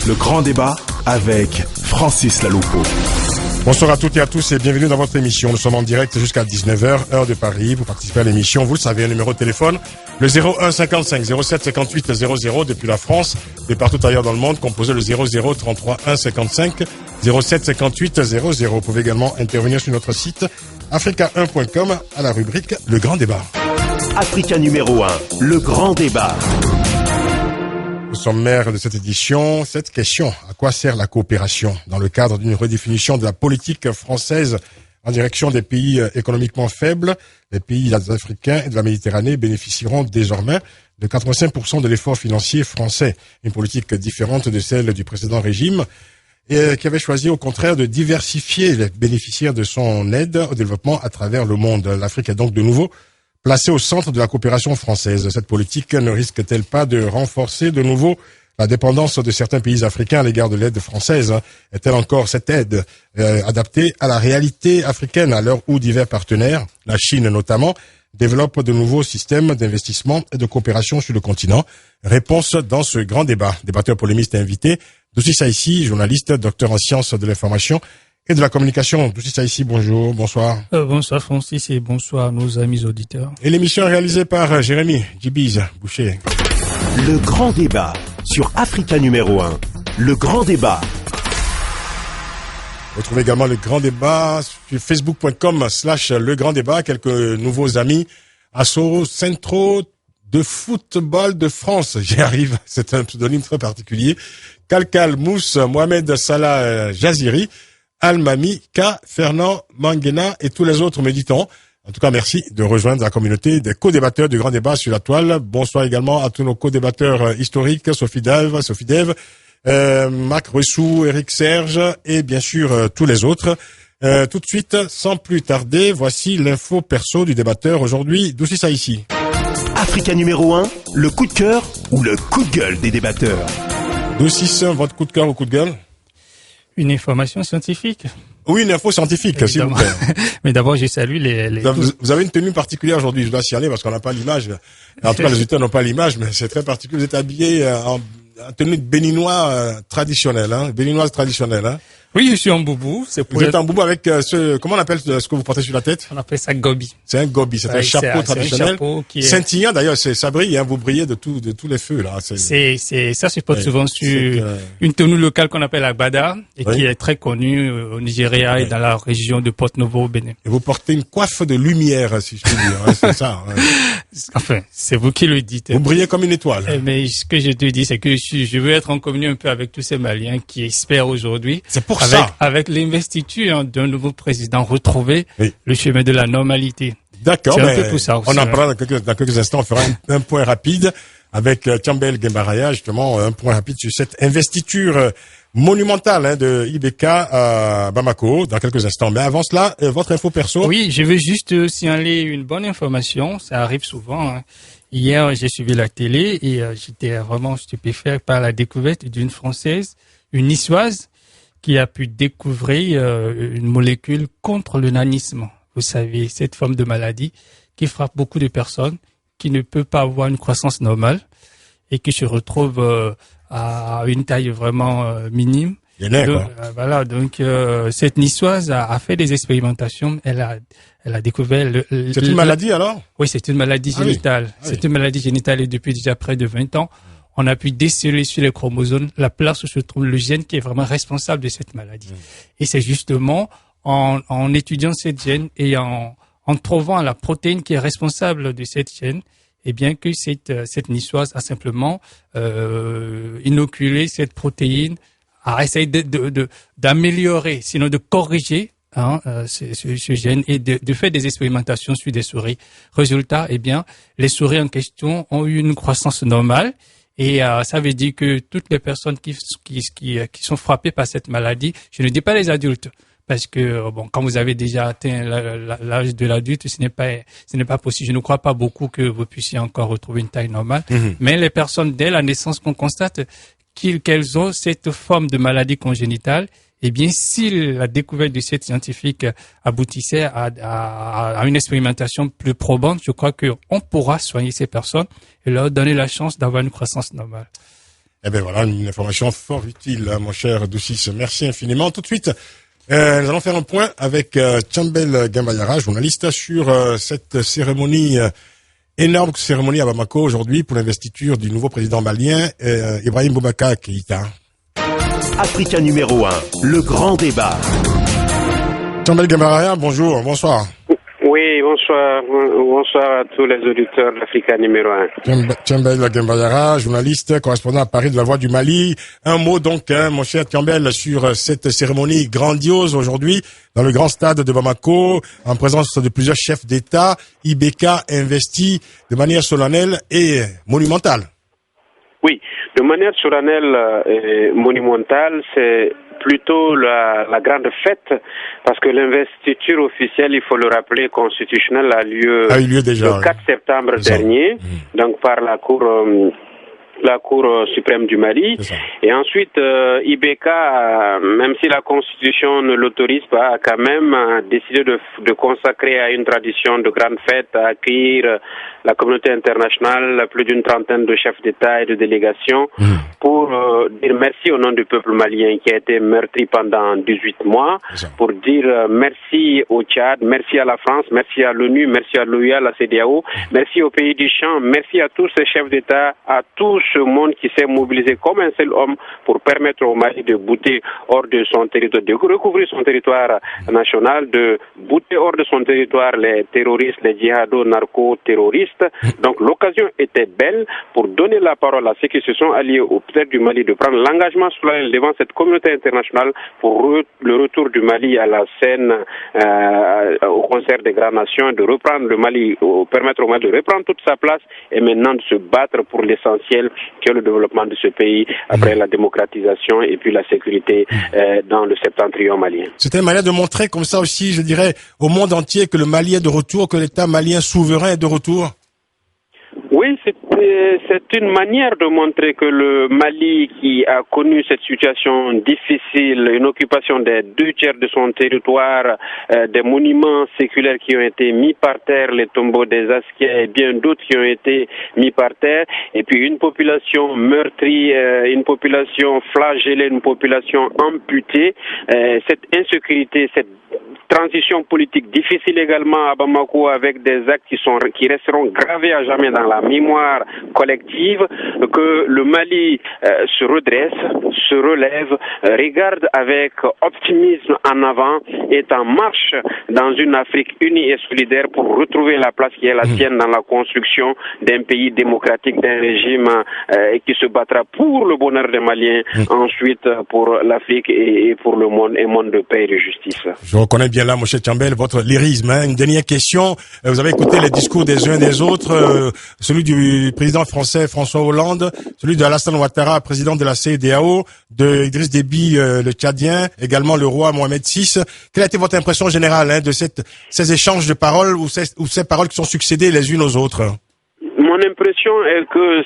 Le grand débat avec Francis Laloupeau. Bonsoir à toutes et à tous et bienvenue dans votre émission. Nous sommes en direct jusqu'à 19h, heure de Paris. Vous participez à l'émission, vous le savez, un numéro de téléphone, le 01 55 07 58 00 depuis la France et partout ailleurs dans le monde, composé le 00 33 1 55 07 58 00. Vous pouvez également intervenir sur notre site africa1.com à la rubrique Le Grand Débat. Africa numéro 1, Le Grand Débat. Au sommaire de cette édition, cette question: à quoi sert la coopération dans le cadre d'une redéfinition de la politique française en direction des pays économiquement faibles? Les pays africains et de la Méditerranée bénéficieront désormais de 85% de l'effort financier français, une politique différente de celle du précédent régime et qui avait choisi au contraire de diversifier les bénéficiaires de son aide au développement à travers le monde. L'Afrique est donc de nouveau placée au centre de la coopération française. Cette politique ne risque-t-elle pas de renforcer de nouveau la dépendance de certains pays africains à l'égard de l'aide française? Est-elle encore cette aide adaptée à la réalité africaine à l'heure où divers partenaires, la Chine notamment, développent de nouveaux systèmes d'investissement et de coopération sur le continent? Réponse dans ce grand débat. Débatteur polémiste invité, Doussi Saïssi, journaliste, docteur en sciences de l'information et de la communication. Doussi Saïssi, bonjour, bonsoir. Bonsoir Francis et bonsoir nos amis auditeurs. Et l'émission est réalisée par Jérémy Djibiz Boucher. Le grand débat sur Africa numéro 1. Le grand débat. Retrouvez également le grand débat sur facebook.com/le grand débat. Quelques nouveaux amis. Asso Centro de football de France. J'y arrive. C'est un pseudonyme très particulier. Kalkal Mousse, Mohamed Salah Jaziri, Al-Mami, K, Fernand Manguena et tous les autres méditants. En tout cas, merci de rejoindre la communauté des co-débatteurs du grand débat sur la toile. Bonsoir également à tous nos co-débatteurs historiques, Sophie Dev, Marc Ressou, Eric Serge et bien sûr tous les autres. Tout de suite, sans plus tarder, voici l'info perso du débatteur aujourd'hui, Doussi Saïssi. Africa numéro 1, le coup de cœur ou le coup de gueule des débatteurs. Doussi, votre coup de cœur ou coup de gueule? Une information scientifique. Oui, une info scientifique, s'il vous plaît. Mais d'abord, je salue les... Vous avez une tenue particulière aujourd'hui, je dois signaler parce qu'on n'a pas l'image. En tout cas, les auditeurs n'ont pas l'image, mais c'est très particulier. Vous êtes habillé en tenue de béninois traditionnelle, béninoise traditionnelle, hein. Oui, je suis en boubou. Vous êtes en boubou avec comment on appelle ce que vous portez sur la tête? On appelle ça gobi. C'est un gobi, c'est un chapeau traditionnel. C'est un chapeau qui est... Scintillant d'ailleurs, ça brille, vous brillez de tous les feux, là. Ça se porte souvent sur une tenue locale qu'on appelle agbada et qui est très connue au Nigeria et dans la région de Porto-Novo au Bénin. Et vous portez une coiffe de lumière, si je puis dire, c'est ça. Ouais. Enfin, c'est vous qui le dites. Vous brillez comme une étoile. Mais ce que je te dis, c'est que je veux être en communion un peu avec tous ces Maliens qui espèrent aujourd'hui. C'est pour ça. Avec l'investiture d'un nouveau président retrouver le chemin de la normalité. D'accord, c'est un peu pour ça aussi, on en parlera dans quelques instants. On fera un point rapide avec Thiambel Guembaraya, justement, un point rapide sur cette investiture monumentale de IBK à Bamako dans quelques instants. Mais avant cela, votre info perso. Oui, je veux juste signaler une bonne information. Ça arrive souvent. Hier, j'ai suivi la télé et j'étais vraiment stupéfait par la découverte d'une Française, une Niçoise, qui a pu découvrir une molécule contre le nanisme. Vous savez, cette forme de maladie qui frappe beaucoup de personnes, qui ne peut pas avoir une croissance normale et qui se retrouve à une taille vraiment minime. Donc cette Niçoise a fait des expérimentations. Elle a découvert c'est une maladie alors? Oui, c'est une maladie génitale. C'est une maladie génitale et depuis déjà près de 20 ans. On a pu déceler sur les chromosomes la place où se trouve le gène qui est vraiment responsable de cette maladie. Et c'est justement en étudiant cette gène et en trouvant la protéine qui est responsable de cette gène, eh bien que cette Niçoise a simplement inoculé cette protéine, a essayé d'améliorer, sinon de corriger ce gène et de faire des expérimentations sur des souris. Résultat, eh bien, les souris en question ont eu une croissance normale. Et ça veut dire que toutes les personnes qui sont frappées par cette maladie, je ne dis pas les adultes, parce que quand vous avez déjà atteint l'âge de l'adulte, ce n'est pas possible. Je ne crois pas beaucoup que vous puissiez encore retrouver une taille normale. Mais les personnes dès la naissance qu'on constate qu'elles ont cette forme de maladie congénitale, eh bien, si la découverte de cette scientifique aboutissait à une expérimentation plus probante, je crois qu'on pourra soigner ces personnes et leur donner la chance d'avoir une croissance normale. Eh ben voilà, une information fort utile, mon cher Doucis. Merci infiniment. Tout de suite, nous allons faire un point avec Thiambel Gambayara, journaliste, sur cette cérémonie, énorme cérémonie à Bamako aujourd'hui pour l'investiture du nouveau président malien, Ibrahim Boubacar Keïta. Africa numéro 1, le grand débat. Thiambel Gambayara, bonjour, bonsoir. Oui, bonsoir. Bonsoir à tous les auditeurs d'Africa numéro 1. Thiambel Gambayara, journaliste, correspondant à Paris de la Voix du Mali. Un mot donc, mon cher Thiambel, sur cette cérémonie grandiose aujourd'hui dans le grand stade de Bamako, en présence de plusieurs chefs d'État. IBK investi de manière solennelle et monumentale. Oui, de manière solennelle et monumentale, c'est plutôt la grande fête, parce que l'investiture officielle, il faut le rappeler, constitutionnelle a eu lieu déjà, le 4 septembre dernier, donc par la Cour suprême du Mali. Et ensuite, IBK, même si la Constitution ne l'autorise pas, a quand même décidé de consacrer à une tradition de grande fête, à accueillir la communauté internationale, plus d'une trentaine de chefs d'État et de délégations, pour dire merci au nom du peuple malien qui a été meurtri pendant 18 mois, pour dire merci au Tchad, merci à la France, merci à l'ONU, merci à l'OUA, à la CEDEAO, merci au pays du champ, merci à tous ces chefs d'État, à tous ce monde qui s'est mobilisé comme un seul homme pour permettre au Mali de bouter hors de son territoire, de recouvrir son territoire national, de bouter hors de son territoire les terroristes, les djihado narco-terroristes. Donc l'occasion était belle pour donner la parole à ceux qui se sont alliés au peuple du Mali de prendre l'engagement solennel devant cette communauté internationale pour le retour du Mali à la scène au concert des grandes nations, de reprendre le Mali, permettre au Mali de reprendre toute sa place et maintenant de se battre pour l'essentiel qui est le développement de ce pays après la démocratisation et puis la sécurité dans le septentrion malien. C'était une manière de montrer comme ça aussi, je dirais, au monde entier que le Mali est de retour, que l'État malien souverain est de retour. Oui, c'est une manière de montrer que le Mali, qui a connu cette situation difficile, une occupation des 2/3 de son territoire, des monuments séculaires qui ont été mis par terre, les tombeaux des Askia et bien d'autres qui ont été mis par terre, et puis une population meurtrie, une population flagellée, une population amputée, cette insécurité, cette transition politique difficile également à Bamako avec des actes qui resteront gravés à jamais dans la mémoire collective, que le Mali se redresse, se relève, regarde avec optimisme en avant, est en marche dans une Afrique unie et solidaire pour retrouver la place qui est la sienne dans la construction d'un pays démocratique, d'un régime qui se battra pour le bonheur des Maliens, ensuite pour l'Afrique et pour le monde, un monde de paix et de justice. Je reconnais bien là, M. Thiambel, votre lyrisme. Une dernière question. Vous avez écouté les discours des uns et des autres, celui du président français François Hollande, celui de Alassane Ouattara, président de la CEDEAO, de Idriss Déby, le Tchadien, également le roi Mohamed VI. Quelle a été votre impression générale de ces échanges de paroles ou ces paroles qui sont succédées les unes aux autres? Mon impression est que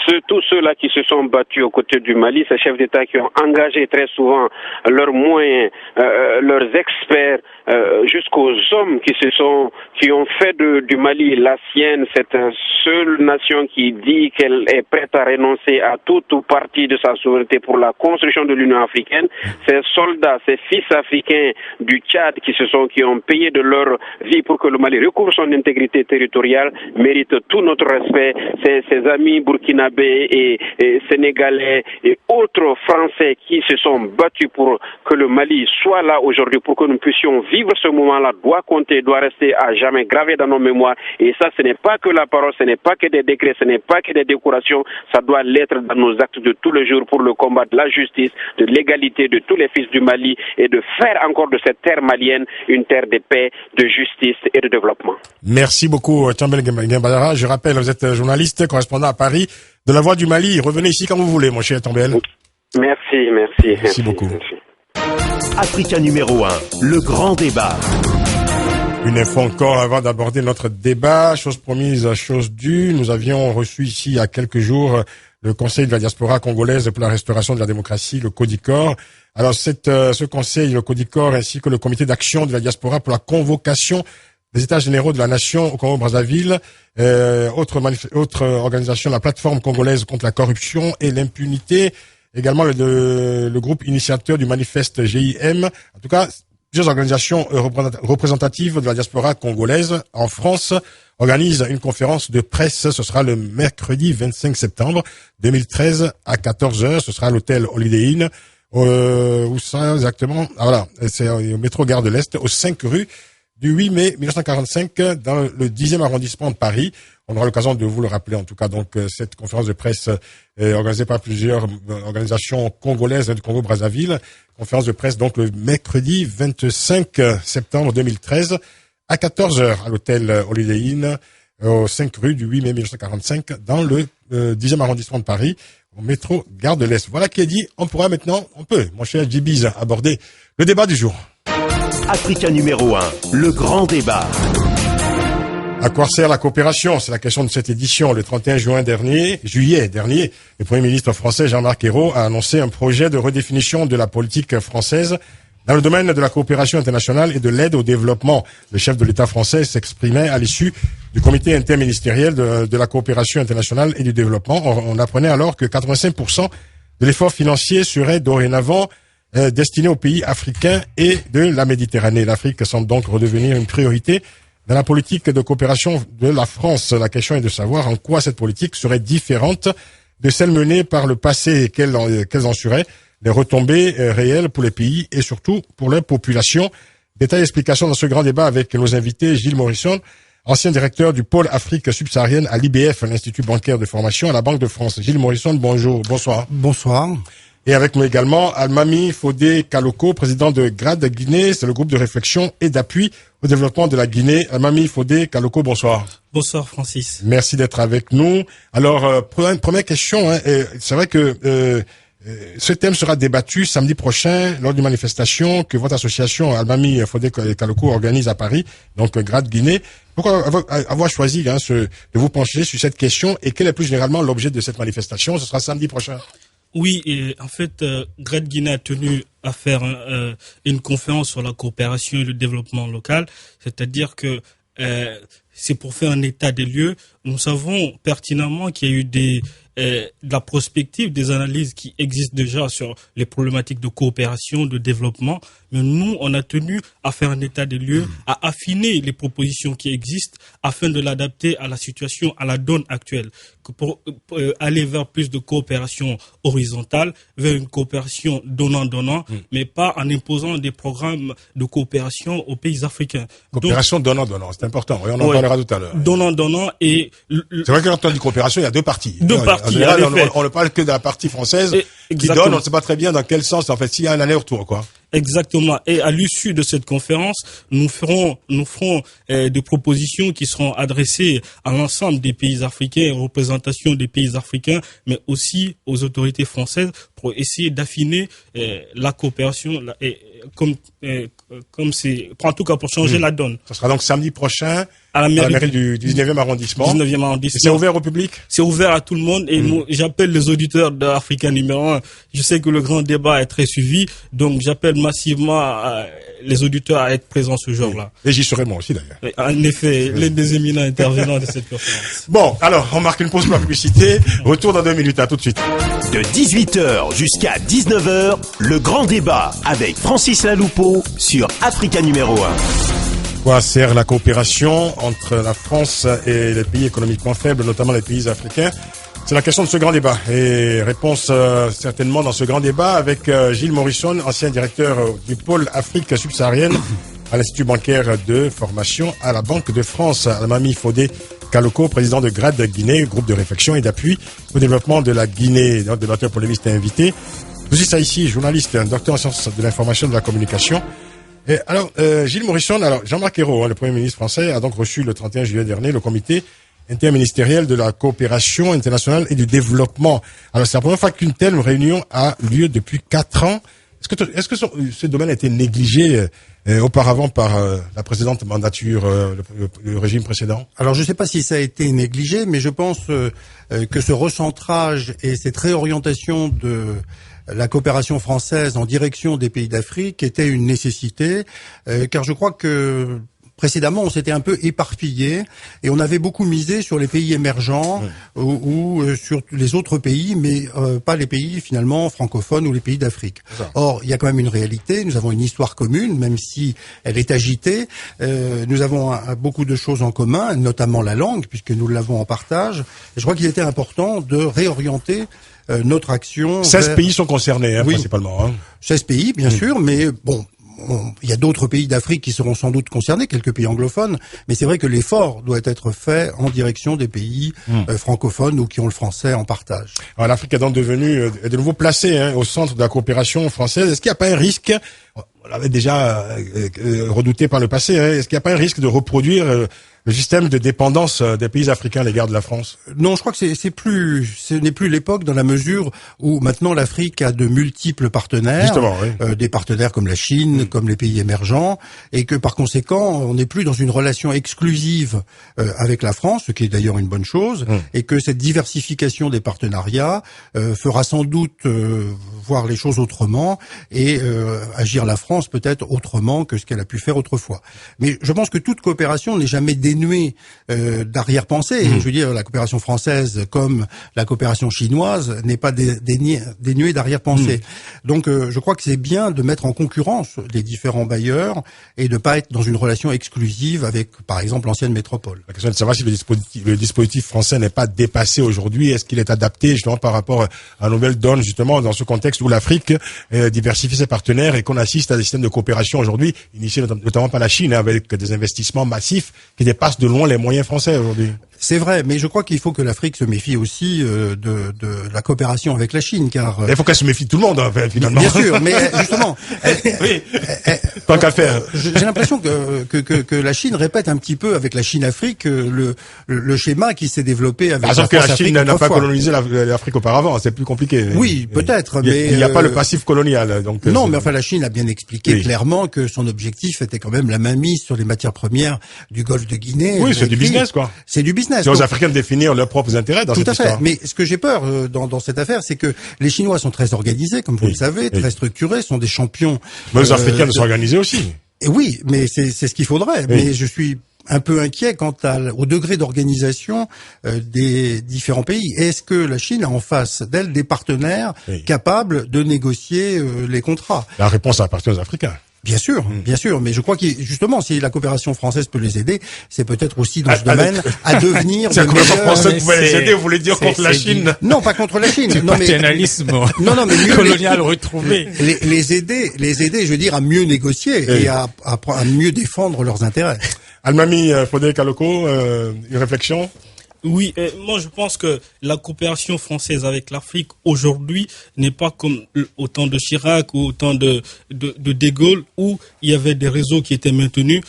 c'est tous ceux-là qui se sont battus aux côtés du Mali, ces chefs d'État qui ont engagé très souvent leurs moyens, leurs experts, jusqu'aux hommes qui ont fait du Mali la sienne, cette seule nation qui dit qu'elle est prête à renoncer à toute ou partie de sa souveraineté pour la construction de l'Union africaine. Ces soldats, ces fils africains du Tchad qui ont payé de leur vie pour que le Mali recouvre son intégrité territoriale méritent tout notre respect. Ces amis burkinabés et sénégalais et autres français qui se sont battus pour que le Mali soit là aujourd'hui, pour que nous puissions vivre ce moment-là, doit compter, doit rester à jamais gravé dans nos mémoires. Et ça, ce n'est pas que la parole, ce n'est pas que des décrets, ce n'est pas que des décorations, ça doit l'être dans nos actes de tous les jours pour le combat de la justice, de l'égalité de tous les fils du Mali et de faire encore de cette terre malienne une terre de paix, de justice et de développement. Merci beaucoup, Thiambel Gambayara. Je rappelle, vous êtes journaliste, correspondant à Paris de la Voix du Mali. Revenez ici quand vous voulez, mon cher Thiambel. Merci beaucoup. Merci. Africa numéro 1, le grand débat. Une info encore avant d'aborder notre débat. Chose promise, chose due. Nous avions reçu ici il y a quelques jours le Conseil de la diaspora congolaise pour la restauration de la démocratie, le CODICOR. Alors ce conseil, le CODICOR, ainsi que le Comité d'action de la diaspora pour la convocation des États généraux de la nation au Congo-Brazzaville, autre organisation, la plateforme congolaise contre la corruption et l'impunité, également le groupe initiateur du manifeste GIM, en tout cas plusieurs organisations représentatives de la diaspora congolaise en France organisent une conférence de presse. Ce sera le mercredi 25 septembre 2013 à 14h. Ce sera à l'hôtel Holiday Inn. Où ça exactement? Ah voilà, c'est au métro Gare de l'Est, au 5 rue du 8 mai 1945, dans le 10e arrondissement de Paris. On aura l'occasion de vous le rappeler, en tout cas. Donc, cette conférence de presse est organisée par plusieurs organisations congolaises du Congo-Brazzaville. Conférence de presse, donc, le mercredi 25 septembre 2013, à 14h, à l'hôtel Holiday Inn, au 5 rue du 8 mai 1945, dans le 10e arrondissement de Paris, au métro Gare de l'Est. Voilà qui est dit. On peut, mon cher Djibiz, aborder le débat du jour. Africa numéro 1, le grand débat. À quoi sert la coopération? C'est la question de cette édition. Le 31 juillet dernier, le Premier ministre français Jean-Marc Ayrault a annoncé un projet de redéfinition de la politique française dans le domaine de la coopération internationale et de l'aide au développement. Le chef de l'État français s'exprimait à l'issue du comité interministériel de la coopération internationale et du développement. On apprenait alors que 85% de l'effort financier serait dorénavant destiné aux pays africains et de la Méditerranée. L'Afrique semble donc redevenir une priorité dans la politique de coopération de la France. La question est de savoir en quoi cette politique serait différente de celle menée par le passé et quelles en seraient les retombées réelles pour les pays et surtout pour leur population. Détails et explications dans ce grand débat avec nos invités Gilles Morrison, ancien directeur du pôle Afrique subsaharienne à l'IBF, l'Institut bancaire de formation à la Banque de France. Gilles Morrison, bonsoir. Bonsoir. Et avec nous également Almami Fodé Kaloko, président de GRAD Guinée, c'est le groupe de réflexion et d'appui au développement de la Guinée. Almami Fodé Kaloko, bonsoir. Bonsoir Francis. Merci d'être avec nous. Alors, première question, c'est vrai que ce thème sera débattu samedi prochain lors d'une manifestation que votre association Almami Fodé Kaloko organise à Paris, donc GRAD Guinée. Pourquoi avoir choisi de vous pencher sur cette question et quel est plus généralement l'objet de cette manifestation? Ce sera samedi prochain. Oui, et en fait, GRAD Guinée a tenu à faire une conférence sur la coopération et le développement local, c'est-à-dire que c'est pour faire un état des lieux. Nous savons pertinemment qu'il y a eu de la prospective, des analyses qui existent déjà sur les problématiques de coopération, de développement, mais nous, on a tenu à faire un état des lieux, à affiner les propositions qui existent afin de l'adapter à la situation, à la donne actuelle, pour aller vers plus de coopération horizontale, vers une coopération donnant-donnant, mais pas en imposant des programmes de coopération aux pays africains. Coopération donnant-donnant, c'est important, on en parlera tout à l'heure. Donnant-donnant et... C'est vrai que quand on dit coopération, il y a deux parties. En général, on ne parle que de la partie française qui donne, on ne sait pas très bien dans quel sens, en fait, s'il y a un aller-retour, quoi. Exactement. Et à l'issue de cette conférence, nous ferons des propositions qui seront adressées à l'ensemble des pays africains, représentation des pays africains, mais aussi aux autorités françaises pour essayer d'affiner la coopération comme c'est, en tout cas pour changer la donne. Ça sera donc samedi prochain à la mairie du 19e arrondissement. 19e arrondissement. Et c'est ouvert au public? C'est ouvert à tout le monde et j'appelle les auditeurs d'Africa numéro 1. Je sais que le grand débat est très suivi, donc j'appelle massivement les auditeurs à être présents ce jour-là. Et j'y serai moi aussi d'ailleurs. En effet, l'un des éminents intervenants de cette conférence. Bon, alors on marque une pause pour la publicité. Retour dans 2 minutes, à tout de suite. De 18h jusqu'à 19h, le grand débat avec Francis Laloupeau sur Africa numéro 1. Quoi sert la coopération entre la France et les pays économiquement faibles, notamment les pays africains? C'est la question de ce grand débat. Et réponse certainement dans ce grand débat avec Gilles Morrison, ancien directeur du pôle Afrique subsaharienne à l'Institut bancaire de formation à la Banque de France. Almami Fodé Kaloko, président de GRAD Guinée, groupe de réflexion et d'appui au développement de la Guinée. Notre débatteur polémiste est invité. Vous êtes ici, journaliste, docteur en sciences de l'information et de la communication. Et alors, Gilles Morrison, alors Jean-Marc Ayrault, le Premier ministre français, a donc reçu le 31 juillet dernier le comité interministériel de la coopération internationale et du développement. Alors, c'est la première fois qu'une telle réunion a lieu depuis 4 ans. Est-ce que ce domaine a été négligé auparavant par la précédente mandature, le régime précédent? Alors, je ne sais pas si ça a été négligé, mais je pense que ce recentrage et cette réorientation de la coopération française en direction des pays d'Afrique était une nécessité, car je crois que précédemment, on s'était un peu éparpillé et on avait beaucoup misé sur les pays émergents ou sur les autres pays, mais pas les pays finalement francophones ou les pays d'Afrique. Or, il y a quand même une réalité. Nous avons une histoire commune, même si elle est agitée. Nous avons beaucoup de choses en commun, notamment la langue, puisque nous l'avons en partage. Et je crois qu'il était important de réorienter notre action. 16 pays sont concernés, principalement. 16 pays, bien sûr, mais bon. Il y a d'autres pays d'Afrique qui seront sans doute concernés, quelques pays anglophones, mais c'est vrai que l'effort doit être fait en direction des pays francophones ou qui ont le français en partage. Alors, l'Afrique est donc devenue de nouveau placée au centre de la coopération française. Est-ce qu'il n'y a pas un risque, on l'avait déjà redouté par le passé, est-ce qu'il n'y a pas un risque de reproduire le système de dépendance des pays africains à l'égard de la France? Non, je crois que ce n'est plus l'époque dans la mesure où maintenant l'Afrique a de multiples partenaires. Justement, des partenaires comme la Chine, comme les pays émergents, et que par conséquent, on n'est plus dans une relation exclusive avec la France, ce qui est d'ailleurs une bonne chose, et que cette diversification des partenariats fera sans doute voir les choses autrement et agir la France peut-être autrement que ce qu'elle a pu faire autrefois. Mais je pense que toute coopération n'est jamais dénuée d'arrière-pensée. Je veux dire, la coopération française comme la coopération chinoise n'est pas dénuée d'arrière-pensée. Donc je crois que c'est bien de mettre en concurrence les différents bailleurs et de pas être dans une relation exclusive avec, par exemple, l'ancienne métropole. La question est de savoir si le dispositif français n'est pas dépassé aujourd'hui. Est-ce qu'il est adapté justement par rapport à la nouvelle donne, justement, dans ce contexte où l'Afrique diversifie ses partenaires et qu'on assiste à des systèmes de coopération aujourd'hui, initiés notamment par la Chine, avec des investissements massifs qui dépassent de loin les moyens français aujourd'hui. C'est vrai, mais je crois qu'il faut que l'Afrique se méfie aussi de la coopération avec la Chine, car il faut qu'elle se méfie de tout le monde, finalement. Bien sûr, mais justement, tant qu'à faire. J'ai l'impression que la Chine répète un petit peu avec la Chine-Afrique le schéma qui s'est développé avec la France-Afrique. Que la Chine n'a pas colonisé l'Afrique auparavant, c'est plus compliqué. Oui, peut-être, mais il n'y a pas le passif colonial. Donc non, mais enfin la Chine a bien expliqué clairement que son objectif était quand même la mainmise sur les matières premières du Golfe de Guinée. Oui, c'est du business, quoi. C'est du business. C'est aux Africains de définir leurs propres intérêts dans cette histoire. Tout à fait. Mais ce que j'ai peur dans cette affaire, c'est que les Chinois sont très organisés, comme vous le savez, très structurés, sont des champions. Mais les Africains sont organisés aussi. Et oui, mais c'est ce qu'il faudrait. Mais je suis un peu inquiet quant au degré d'organisation des différents pays. Est-ce que la Chine a en face d'elle des partenaires capables de négocier les contrats? La réponse appartient aux Africains. Bien sûr, mais je crois que justement, si la coopération française peut les aider, c'est peut-être aussi dans ce domaine à devenir. Si la coopération française pouvait les aider, vous voulez dire contre la Chine? Non, pas contre la Chine. Non, paternalisme mais mieux colonial retrouvé. Les aider, je veux dire, à mieux négocier et à mieux défendre leurs intérêts. Almami Frédéric Aloko, une réflexion? Oui, moi je pense que la coopération française avec l'Afrique aujourd'hui n'est pas comme au temps de Chirac ou au temps de De Gaulle où il y avait des réseaux qui étaient maintenus.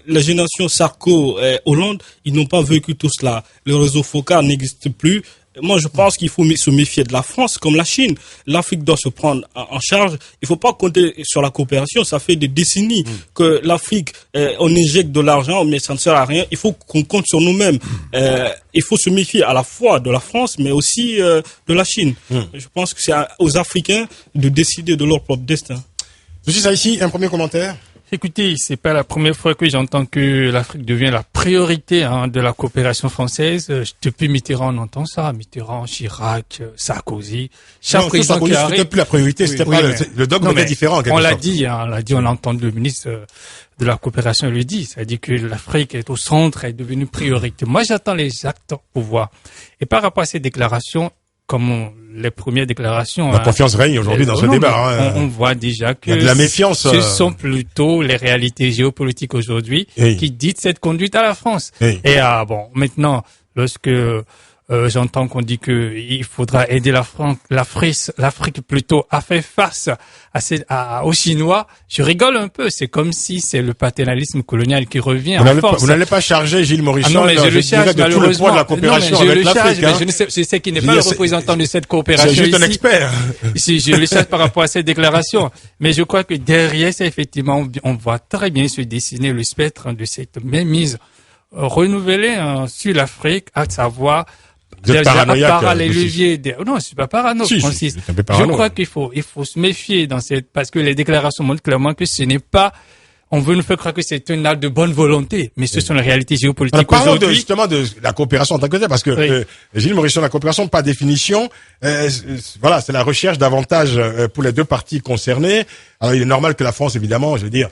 La génération Sarko-Hollande, ils n'ont pas vécu tout cela. Le réseau FOCA n'existe plus. Moi, je pense qu'il faut se méfier de la France comme la Chine. L'Afrique doit se prendre en charge. Il faut pas compter sur la coopération. Ça fait des décennies que l'Afrique, on injecte de l'argent, mais ça ne sert à rien. Il faut qu'on compte sur nous-mêmes. Il faut se méfier à la fois de la France, mais aussi de la Chine. Je pense que c'est aux Africains de décider de leur propre destin. Monsieur Saïssi, un premier commentaire? Écoutez, c'est pas la première fois que j'entends que l'Afrique devient la priorité de la coopération française. Depuis Mitterrand, on entend ça. Mitterrand, Chirac, Sarkozy. Chaque président qui arrive. C'était plus la priorité, c'était pas le dogme était différent. On l'a dit, on a entendu le ministre de la coopération le dit. C'est-à-dire que l'Afrique est au centre, est devenue priorité. Moi, j'attends les actes pour voir. Et par rapport à ces déclarations, comme les premières déclarations. La confiance règne aujourd'hui dans ce débat. On voit déjà que de la méfiance. Ce sont plutôt les réalités géopolitiques aujourd'hui qui dictent cette conduite à la France. Et maintenant, lorsque j'entends qu'on dit que il faudra aider l'Afrique plutôt à faire face aux Chinois. Je rigole un peu. C'est comme si c'est le paternalisme colonial qui revient en force. Vous n'allez pas charger Gilles Morisson non, mais je le charge de tout le poids de la coopération avec l'Afrique. Je sais qu'il n'est pas le représentant de cette coopération. C'est juste un expert. Si je le charge par rapport à cette déclaration. Mais je crois que derrière ça, effectivement, on voit très bien se dessiner le spectre de cette même mise renouvelée sur l'Afrique, à savoir les leviers. Non, je suis pas parano, Francis. Je crois qu'il faut se méfier parce que les déclarations montrent clairement que ce n'est pas, on veut nous faire croire que c'est un acte de bonne volonté, mais ce sont les réalités géopolitiques parlons aujourd'hui. justement de la coopération en tant que telle, parce que Gilles Morisson, la coopération par définition, voilà, c'est la recherche d'avantages pour les deux parties concernées. Alors il est normal que la France, évidemment, je veux dire,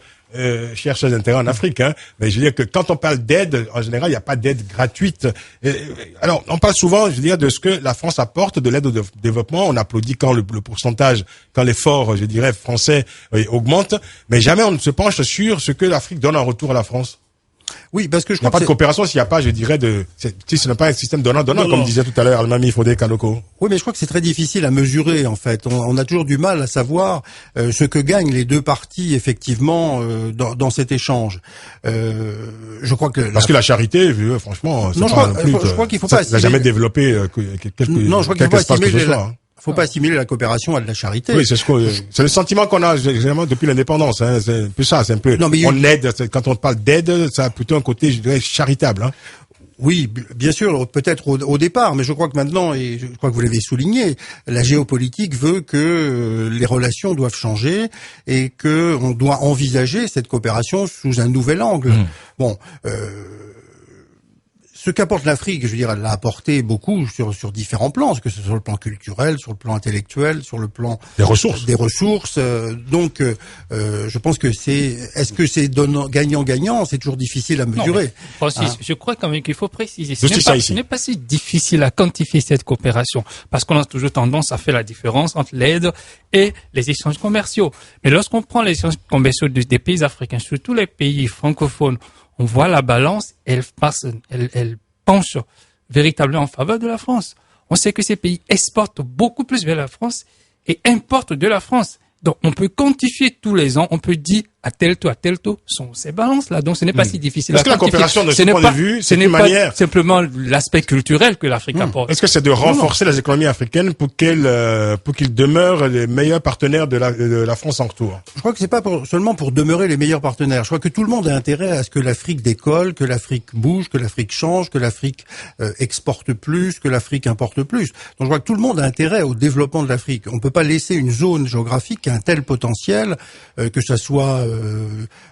cherche ses intérêts en Afrique, hein, mais je veux dire que quand on parle d'aide, en général, il n'y a pas d'aide gratuite. Alors, on parle souvent, je veux dire, de ce que la France apporte de l'aide au développement. On applaudit quand le pourcentage, quand l'effort, je dirais, français augmente, mais jamais on ne se penche sur ce que l'Afrique donne en retour à la France. Oui, parce que je Il n'y a crois pas de coopération s'il n'y a pas, je dirais, si ce n'est pas un système donnant-donnant, comme disait tout à l'heure Almami Fodé Kaloko. Oui, mais je crois que c'est très difficile à mesurer, en fait. On a toujours du mal à savoir ce que gagnent les deux parties, effectivement, dans cet échange. Je crois que... Parce que la charité, franchement, non, je crois qu'il faut pas... Ça n'a jamais développé non, je crois qu'il faut pas assimiler faut pas assimiler la coopération à de la charité. Oui, c'est le sentiment qu'on a généralement depuis l'indépendance. Hein. C'est un peu ça, c'est un peu. Non, mais on aide. Quand on parle d'aide, ça a plutôt un côté, je dirais, charitable. Hein. Oui, bien sûr, peut-être au départ, mais je crois que maintenant, et je crois que vous l'avez souligné, la géopolitique veut que les relations doivent changer et que on doit envisager cette coopération sous un nouvel angle. Bon. Ce qu'apporte l'Afrique, je veux dire, elle l'a apporté beaucoup sur différents plans, que ce soit sur le plan culturel, sur le plan intellectuel, sur le plan des ressources. Donc, je pense que est-ce que c'est gagnant-gagnant? C'est toujours difficile à mesurer. Non, Francis, je crois quand même qu'il faut préciser. Ce n'est pas si difficile à quantifier cette coopération, parce qu'on a toujours tendance à faire la différence entre l'aide et les échanges commerciaux. Mais lorsqu'on prend les échanges commerciaux des pays africains, surtout les pays francophones, on voit la balance, elle penche véritablement en faveur de la France. On sait que ces pays exportent beaucoup plus vers la France et importent de la France. Donc, on peut quantifier tous les ans, on peut dire à tel taux sont ces balances-là. Donc, ce n'est pas si difficile à quantifier. Est-ce que la coopération, de ce point de vue, c'est une manière... simplement l'aspect culturel que l'Afrique apporte. Est-ce que c'est de renforcer les économies africaines pour qu'ils demeurent les meilleurs partenaires de la France en retour? Je crois que c'est pas seulement pour demeurer les meilleurs partenaires. Je crois que tout le monde a intérêt à ce que l'Afrique décolle, que l'Afrique bouge, que l'Afrique change, que l'Afrique exporte plus, que l'Afrique importe plus. Donc, je crois que tout le monde a intérêt au développement de l'Afrique. On peut pas laisser une zone géographique qui a un tel potentiel, que ça soit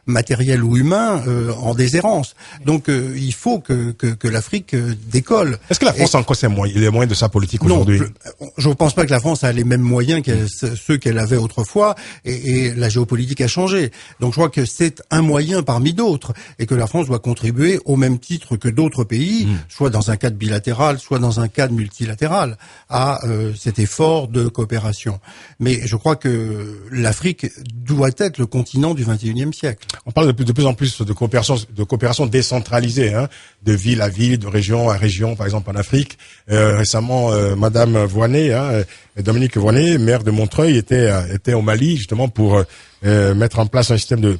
matériel ou humain, en déshérence. Donc il faut que l'Afrique décolle. Est-ce que la France a encore les moyens de sa politique aujourd'hui? Non, je ne pense pas que la France a les mêmes moyens que ceux qu'elle avait autrefois, et la géopolitique a changé. Donc je crois que c'est un moyen parmi d'autres, et que la France doit contribuer au même titre que d'autres pays, soit dans un cadre bilatéral, soit dans un cadre multilatéral, à cet effort de coopération. Mais je crois que l'Afrique doit être le continent du XXIe siècle. On parle de plus en plus de coopération décentralisée, hein, de ville à ville, de région à région, par exemple en Afrique. Récemment, Madame Voynet, Dominique Voynet, maire de Montreuil, était au Mali justement pour mettre en place un système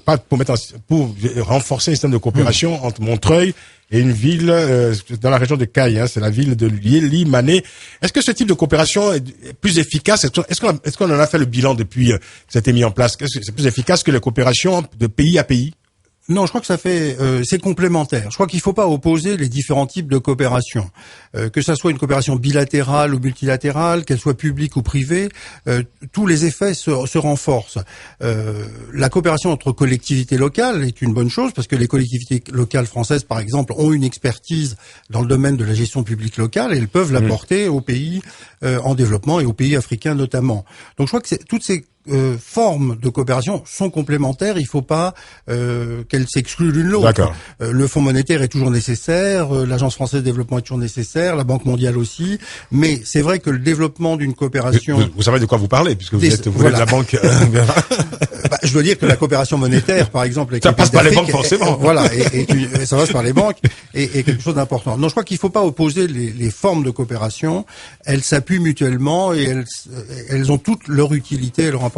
pour renforcer un système de coopération entre Montreuil et une ville dans la région de Caille, hein, c'est la ville de Limané. Est-ce que ce type de coopération est plus efficace? Est-ce qu'on en a fait le bilan depuis que ça a été mis en place? Est-ce que c'est plus efficace que les coopérations de pays à pays? Non, je crois que c'est complémentaire. Je crois qu'il ne faut pas opposer les différents types de coopération. Que ça soit une coopération bilatérale ou multilatérale, qu'elle soit publique ou privée, tous les effets se renforcent. La coopération entre collectivités locales est une bonne chose, parce que les collectivités locales françaises, par exemple, ont une expertise dans le domaine de la gestion publique locale, et elles peuvent l'apporter aux pays en développement et aux pays africains notamment. Donc je crois que toutes ces formes de coopération sont complémentaires. Il ne faut pas qu'elles s'excluent l'une l'autre. Le Fonds monétaire est toujours nécessaire, l'Agence française de développement est toujours nécessaire, la Banque mondiale aussi. Mais c'est vrai que le développement d'une coopération... Vous savez de quoi vous parlez, puisque vous êtes de la banque... je dois dire que la coopération monétaire, par exemple... Avec ça passe par les banques, forcément. Voilà, et ça passe par les banques, et quelque chose d'important. Non, je crois qu'il ne faut pas opposer les formes de coopération. Elles s'appuient mutuellement, et elles ont toutes leur utilité et leur importance.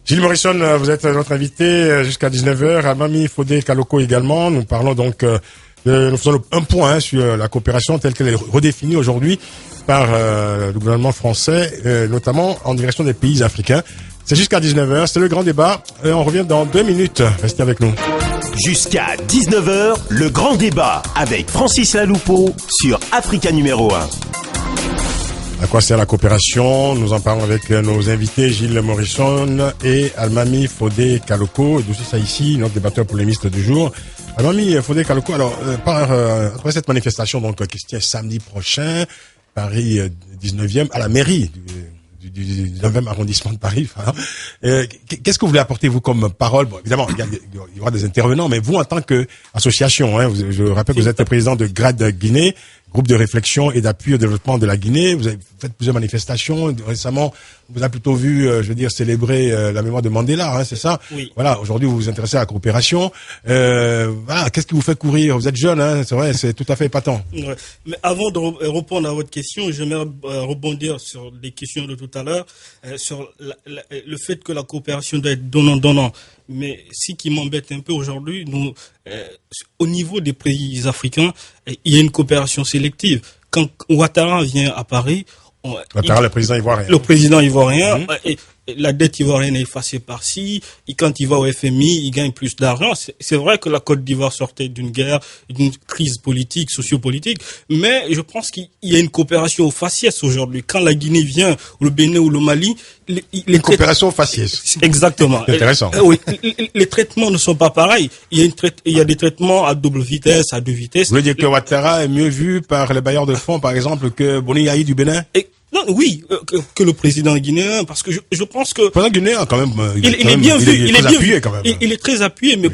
Gilles Morisson, vous êtes notre invité jusqu'à 19h. Almami Fodé Kaloko également. Nous parlons donc, nous faisons un point sur la coopération telle qu'elle est redéfinie aujourd'hui par le gouvernement français, notamment en direction des pays africains. C'est jusqu'à 19h, c'est le grand débat. Et on revient dans 2 minutes. Restez avec nous. Jusqu'à 19h, le grand débat avec Francis Laloupeau sur Africa numéro 1. À quoi sert la coopération? Nous en parlons avec nos invités Gilles Morrison et Almami Fodé Kaloko, et aussi ça ici, notre débatteur polémiste du jour. Almami Fodé Kaloko, alors après cette manifestation donc qui se tient samedi prochain, Paris 19e, à la mairie du 9e arrondissement de Paris. Qu'est-ce que vous voulez apporter, vous, comme parole? Bon, évidemment, il y aura des intervenants, mais vous, en tant qu'association, je rappelle que vous êtes le président de GRAD Guinée, groupe de réflexion et d'appui au développement de la Guinée. Vous avez fait plusieurs manifestations. Récemment, on vous a plutôt vu, célébrer la mémoire de Mandela, c'est ça? Oui. Voilà, aujourd'hui, vous vous intéressez à la coopération. Qu'est-ce qui vous fait courir? Vous êtes jeune, c'est vrai, c'est tout à fait épatant. Ouais. Mais avant de répondre à votre question, j'aimerais rebondir sur les questions de tout à l'heure, sur le fait que la coopération doit être donnant-donnant. Mais ce qui m'embête un peu aujourd'hui, nous, au niveau des pays africains, il y a une coopération sélective. Quand Ouattara vient à Paris, le président ivoirien. Le président ivoirien, la dette ivoirienne est effacée par-ci, et quand il va au FMI, il gagne plus d'argent. C'est vrai que la Côte d'Ivoire sortait d'une guerre, d'une crise politique, sociopolitique, mais je pense qu'il y a une coopération au faciès aujourd'hui. Quand la Guinée vient, ou le Bénin ou le Mali, les coopération au faciès. Exactement. Intéressant. Oui, les traitements ne sont pas pareils. Il y a des traitements à double vitesse, à deux vitesses. Vous voulez dire que Ouattara est mieux vu par les bailleurs de fonds, par exemple, que Boni Yahi du Bénin? Non, oui, que le président guinéen, parce que je pense que... Le président guinéen, quand même, il est bien vu, il est très appuyé, quand même. Il est très appuyé, mais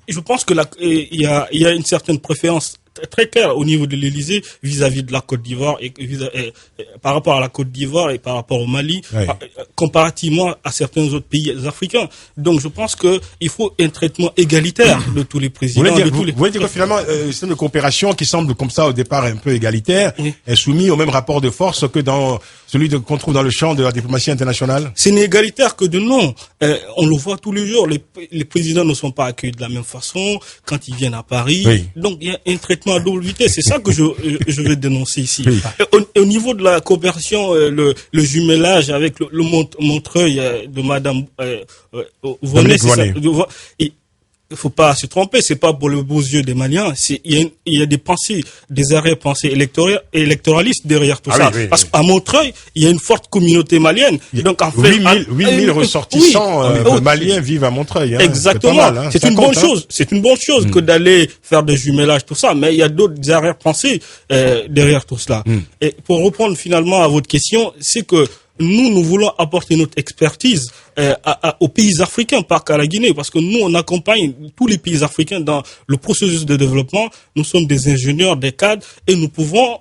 je pense que il y a une certaine préférence très claire au niveau de l'Élysée vis-à-vis de la Côte d'Ivoire et par rapport à la Côte d'Ivoire et par rapport au Mali, comparativement à certains autres pays africains. Donc je pense que il faut un traitement égalitaire de tous les présidents. Vous voulez dire que finalement, le système de coopération qui semble comme ça au départ un peu égalitaire est soumis au même rapport de force que dans celui qu'on trouve dans le champ de la diplomatie internationale? C'est égalitaire que de nom. On le voit tous les jours. Les présidents ne sont pas accueillis de la même façon quand ils viennent à Paris. Oui. Donc il y a un traitement à double vitesse. C'est ça que je vais dénoncer ici. Oui. Au niveau de la coopération, le jumelage avec le Montreuil de Madame Vonnet, il faut pas se tromper, c'est pas pour le beaux yeux des Maliens, il y a des pensées, des arrière-pensées électoralistes derrière tout ça. Oui, parce qu'à Montreuil, il y a une forte communauté malienne. Donc en fait, 8000 ressortissants maliens vivent à Montreuil. Exactement. C'est une bonne chose. C'est une bonne chose que d'aller faire des jumelages, tout ça. Mais il y a d'autres arrière-pensées derrière tout cela. Et pour répondre finalement à votre question, c'est que nous voulons apporter notre expertise aux pays africains, pas qu'à la Guinée, parce que nous, on accompagne tous les pays africains dans le processus de développement. Nous sommes des ingénieurs, des cadres, et nous pouvons,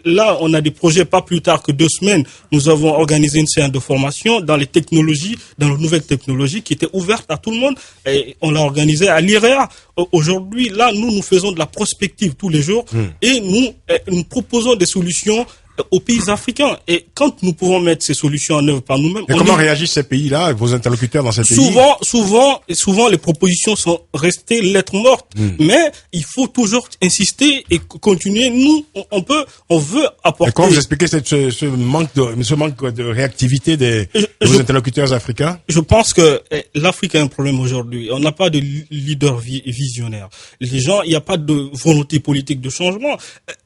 là, on a des projets, pas plus tard que 2 semaines, nous avons organisé une séance de formation dans les technologies, dans les nouvelles technologies, qui était ouverte à tout le monde, et on l'a organisé à l'IREA. Aujourd'hui, là, nous faisons de la prospective tous les jours, et nous proposons des solutions aux pays africains. Et quand nous pouvons mettre ces solutions en œuvre par nous-mêmes... Et comment réagissent ces pays-là, vos interlocuteurs dans ces pays? Souvent, les propositions sont restées lettres mortes. Mais il faut toujours insister et continuer. Nous, on veut apporter... Et comment vous expliquez ce manque de réactivité de vos interlocuteurs africains? Je pense que l'Afrique a un problème aujourd'hui. On n'a pas de leader visionnaire. Les gens, il n'y a pas de volonté politique de changement.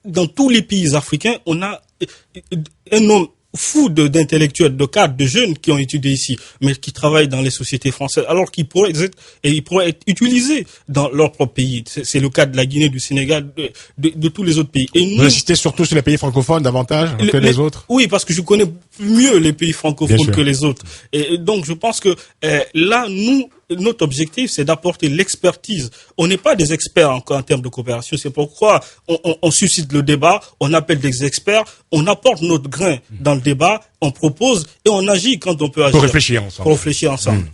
Dans tous les pays africains, on a un nombre fou d'intellectuels, de cadres, de jeunes qui ont étudié ici, mais qui travaillent dans les sociétés françaises, alors qu'ils pourraient être utilisés dans leur propre pays. C'est le cas de la Guinée, du Sénégal, de tous les autres pays. Et nous, vous insistez surtout sur les pays francophones davantage que les autres? Oui, parce que je connais mieux les pays francophones que les autres. Et donc, je pense que là, notre objectif, c'est d'apporter l'expertise. On n'est pas des experts encore en termes de coopération. C'est pourquoi on suscite le débat, on appelle des experts, on apporte notre grain dans le débat, on propose et on agit quand on peut agir. Pour réfléchir ensemble.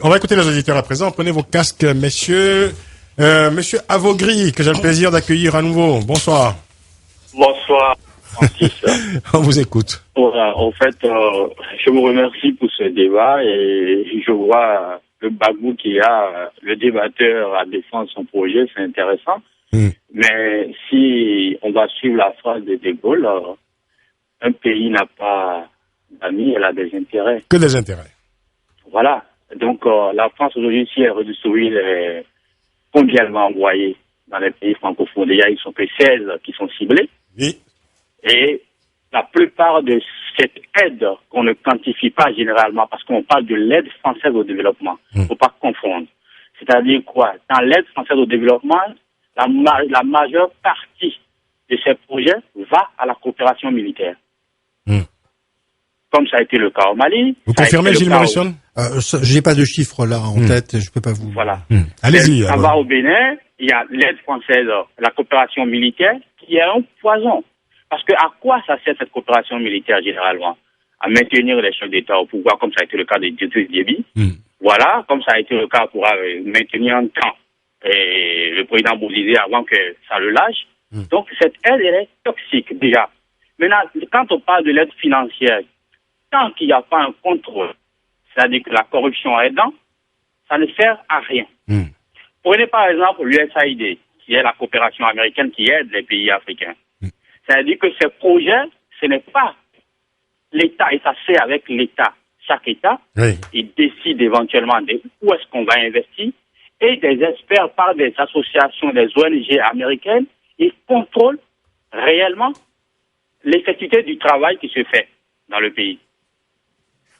On va écouter les auditeurs à présent. Prenez vos casques, messieurs. Monsieur Avogri, que j'ai le plaisir d'accueillir à nouveau. Bonsoir. Bonsoir, Francis. On vous écoute. Voilà, en fait, je vous remercie pour ce débat et je vois le bagou qu'il y a, le débatteur à défendre son projet, c'est intéressant. Mais si on va suivre la phrase de De Gaulle, un pays n'a pas d'amis, elle a des intérêts. Que des intérêts. Voilà. Donc, la France aujourd'hui, si elle redistribue combien elle va envoyer dans les pays francophones, déjà, ils sont que 16 qui sont ciblés. Oui. Et la plupart de cette aide qu'on ne quantifie pas généralement, parce qu'on parle de l'aide française au développement. Il ne faut pas confondre. C'est-à-dire quoi? Dans l'aide française au développement, la majeure partie de ces projets va à la coopération militaire. Comme ça a été le cas au Mali. Vous confirmez, Gilles Morrison? J'ai pas de chiffres là en tête, je peux pas vous... Voilà. Allez-y. Ça va au Bénin, il y a l'aide française, la coopération militaire, qui est un poison. Parce que à quoi ça sert cette coopération militaire généralement? À maintenir les chefs d'État au pouvoir, comme ça a été le cas de Idriss Déby. Voilà, comme ça a été le cas pour maintenir un temps le président Bozizé avant que ça le lâche. Donc cette aide, elle est toxique déjà. Maintenant, quand on parle de l'aide financière, tant qu'il n'y a pas un contrôle, c'est-à-dire que la corruption est dedans, ça ne sert à rien. Prenez par exemple l'USAID, qui est la coopération américaine qui aide les pays africains. C'est-à-dire que ces projets, ce n'est pas l'État, et ça se fait avec l'État. Chaque État, il décide éventuellement de où est-ce qu'on va investir, et des experts par des associations, des ONG américaines, ils contrôlent réellement l'effectivité du travail qui se fait dans le pays.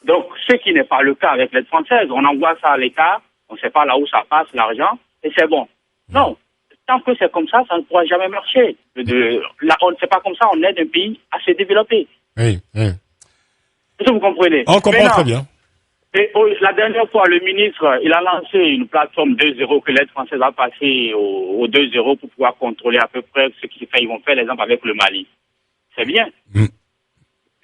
Donc, ce qui n'est pas le cas avec l'aide française, on envoie ça à l'État, on ne sait pas là où ça passe, l'argent, et c'est bon. Non, tant que c'est comme ça ne pourra jamais marcher. Là, on ne sait pas comme ça, on aide un pays à se développer. Oui. Est-ce que vous comprenez? On comprend très bien. Et la dernière fois, le ministre, il a lancé une plateforme 2.0 que l'aide française va passer au 2.0 pour pouvoir contrôler à peu près ce qui se fait. Ils vont faire l'exemple avec le Mali. C'est bien.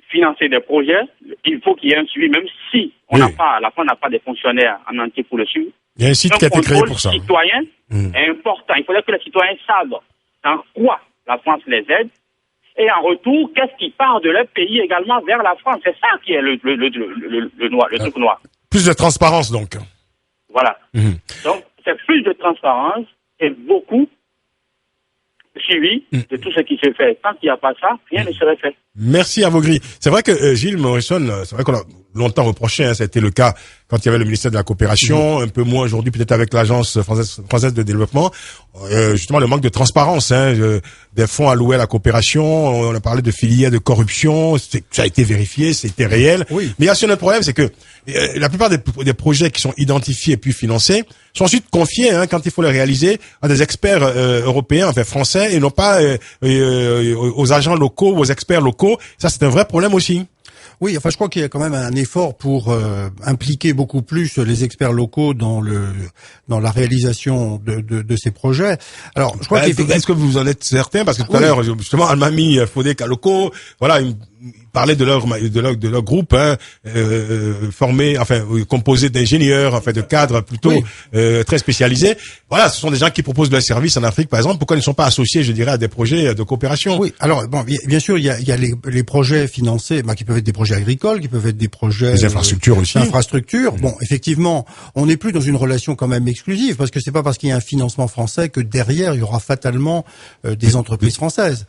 Financer des projets, il faut qu'il y ait un suivi, même si la France n'a pas des fonctionnaires en entier pour le suivre. Il y a un site qui a été créé pour ça. Le citoyen est important. Il faudrait que les citoyens savent dans quoi la France les aide. Et en retour, qu'est-ce qui part de leur pays également vers la France? C'est ça qui est le truc noir. Plus de transparence, donc. Voilà. Donc, c'est plus de transparence et beaucoup de suivi de tout ce qui se fait. Tant qu'il n'y a pas ça, rien ne serait fait. Merci à vos grilles. C'est vrai que Gilles Morrison, c'est vrai qu'on a longtemps reproché, ça a été le cas quand il y avait le ministère de la coopération, un peu moins aujourd'hui peut-être avec l'agence française de développement, justement le manque de transparence des fonds alloués à la coopération. On a parlé de filières de corruption, ça a été vérifié, c'était réel. Mais il y a aussi un autre problème, c'est que la plupart des projets qui sont identifiés et puis financés sont ensuite confiés, quand il faut les réaliser, à des experts européens, enfin français, et non pas aux agents locaux, aux experts locaux. Ça, c'est un vrai problème aussi. Oui, enfin, je crois qu'il y a quand même un effort pour impliquer beaucoup plus les experts locaux dans la réalisation de ces projets. Alors, je crois est-ce que vous en êtes certain? Parce que tout à l'heure, justement, Almami Fodé Kaloko, voilà, il parlait de leur groupe, formé, composé d'ingénieurs, de cadres plutôt très spécialisés. Voilà, ce sont des gens qui proposent de leurs services en Afrique, par exemple. Pourquoi ils ne sont pas associés, je dirais, à des projets de coopération? Oui. Alors, bon, bien sûr, il y a les projets financés, qui peuvent être des projets agricoles, qui peuvent être des projets des infrastructures aussi. Infrastructures. Bon, effectivement, on n'est plus dans une relation quand même exclusive, parce que c'est pas parce qu'il y a un financement français que derrière il y aura fatalement des entreprises françaises.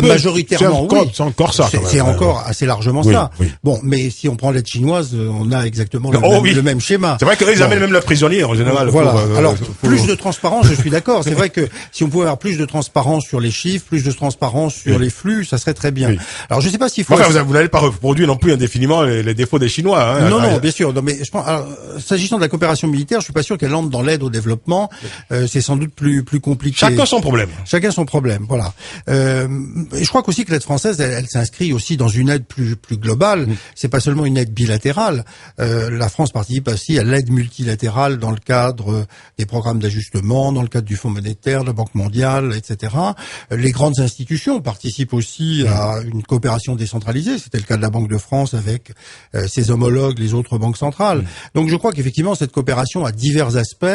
Majoritairement, c'est encore ça. C'est encore assez largement ça. Bon, mais si on prend l'aide chinoise, on a exactement le même schéma. C'est vrai qu'ils amènent même leurs prisonniers en général. Voilà. Alors, plus de transparence, je suis d'accord. C'est vrai que si on pouvait avoir plus de transparence sur les chiffres, plus de transparence sur les flux, ça serait très bien. Alors, je sais pas s'il faut... vous n'allez pas reproduire non plus indéfiniment les défauts des Chinois. Non, bien sûr. Non, mais je pense, s'agissant de la coopération militaire, je suis pas sûr qu'elle entre dans l'aide au développement. C'est sans doute plus compliqué. Chacun son problème. Voilà. Et je crois qu'aussi que l'aide française, elle s'inscrit aussi dans une aide plus globale. C'est pas seulement une aide bilatérale. La France participe aussi à l'aide multilatérale dans le cadre des programmes d'ajustement, dans le cadre du Fonds monétaire, de la Banque mondiale, etc. Les grandes institutions participent aussi à une coopération décentralisée. C'était le cas de la Banque de France avec ses homologues, les autres banques centrales. Donc je crois qu'effectivement cette coopération a divers aspects.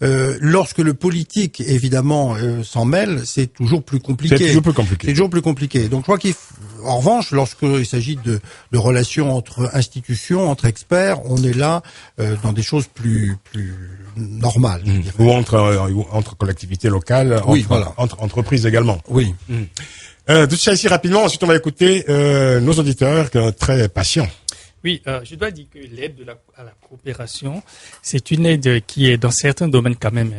Lorsque le politique évidemment s'en mêle, c'est toujours plus compliqué. C'est toujours plus compliqué. Donc je crois qu'en revanche, lorsqu'il s'agit de relations entre institutions, entre experts, on est là dans des choses plus normales. Ou entre collectivités locales, entre entreprises également. Oui. Tout ça ici rapidement, ensuite on va écouter nos auditeurs très patients. Oui, je dois dire que l'aide à la coopération, c'est une aide qui est dans certains domaines quand même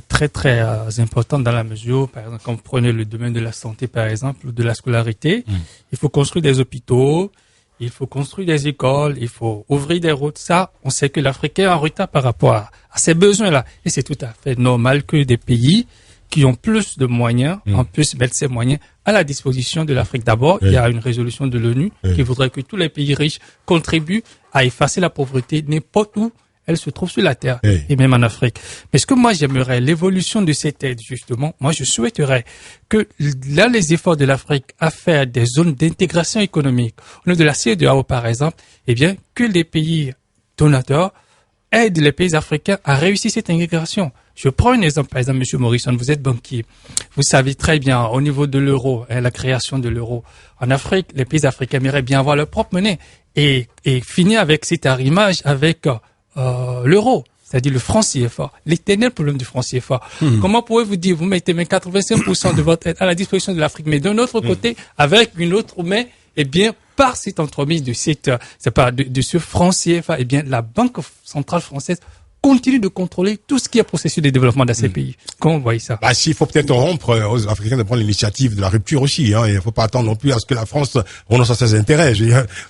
très très importante dans la mesure, par exemple, quand vous prenez le domaine de la santé, par exemple, ou de la scolarité, il faut construire des hôpitaux, il faut construire des écoles, il faut ouvrir des routes. Ça, on sait que l'Afrique est en retard par rapport à ces besoins-là. Et c'est tout à fait normal que des pays qui ont plus de moyens, en plus mettre ces moyens à la disposition de l'Afrique. D'abord, il y a une résolution de l'ONU qui voudrait que tous les pays riches contribuent à effacer la pauvreté n'importe où elle se trouve sur la terre, et même en Afrique. Mais ce que moi j'aimerais, l'évolution de cette aide, justement, moi je souhaiterais que là, les efforts de l'Afrique à faire des zones d'intégration économique, au niveau de la CEDEAO par exemple, eh bien, que les pays donateurs aident les pays africains à réussir cette intégration. Je prends un exemple, par exemple, Monsieur Morrison, vous êtes banquier. Vous savez très bien, au niveau de l'euro, la création de l'euro, en Afrique, les pays africains aimeraient bien avoir leur propre monnaie et finir avec cet arrimage avec l'euro, c'est-à-dire le franc CFA, l'éternel problème du franc CFA. Comment pouvez-vous dire, vous mettez 85% de votre aide à la disposition de l'Afrique, mais d'un autre côté, avec une autre main, eh bien, par cette entremise de ce franc CFA, eh bien, la Banque centrale française continue de contrôler tout ce qui est processus de développement dans ces pays. Comment vous voyez ça? S'il faut peut-être rompre aux Africains de prendre l'initiative de la rupture aussi. Il ne faut pas attendre non plus à ce que la France renonce à ses intérêts.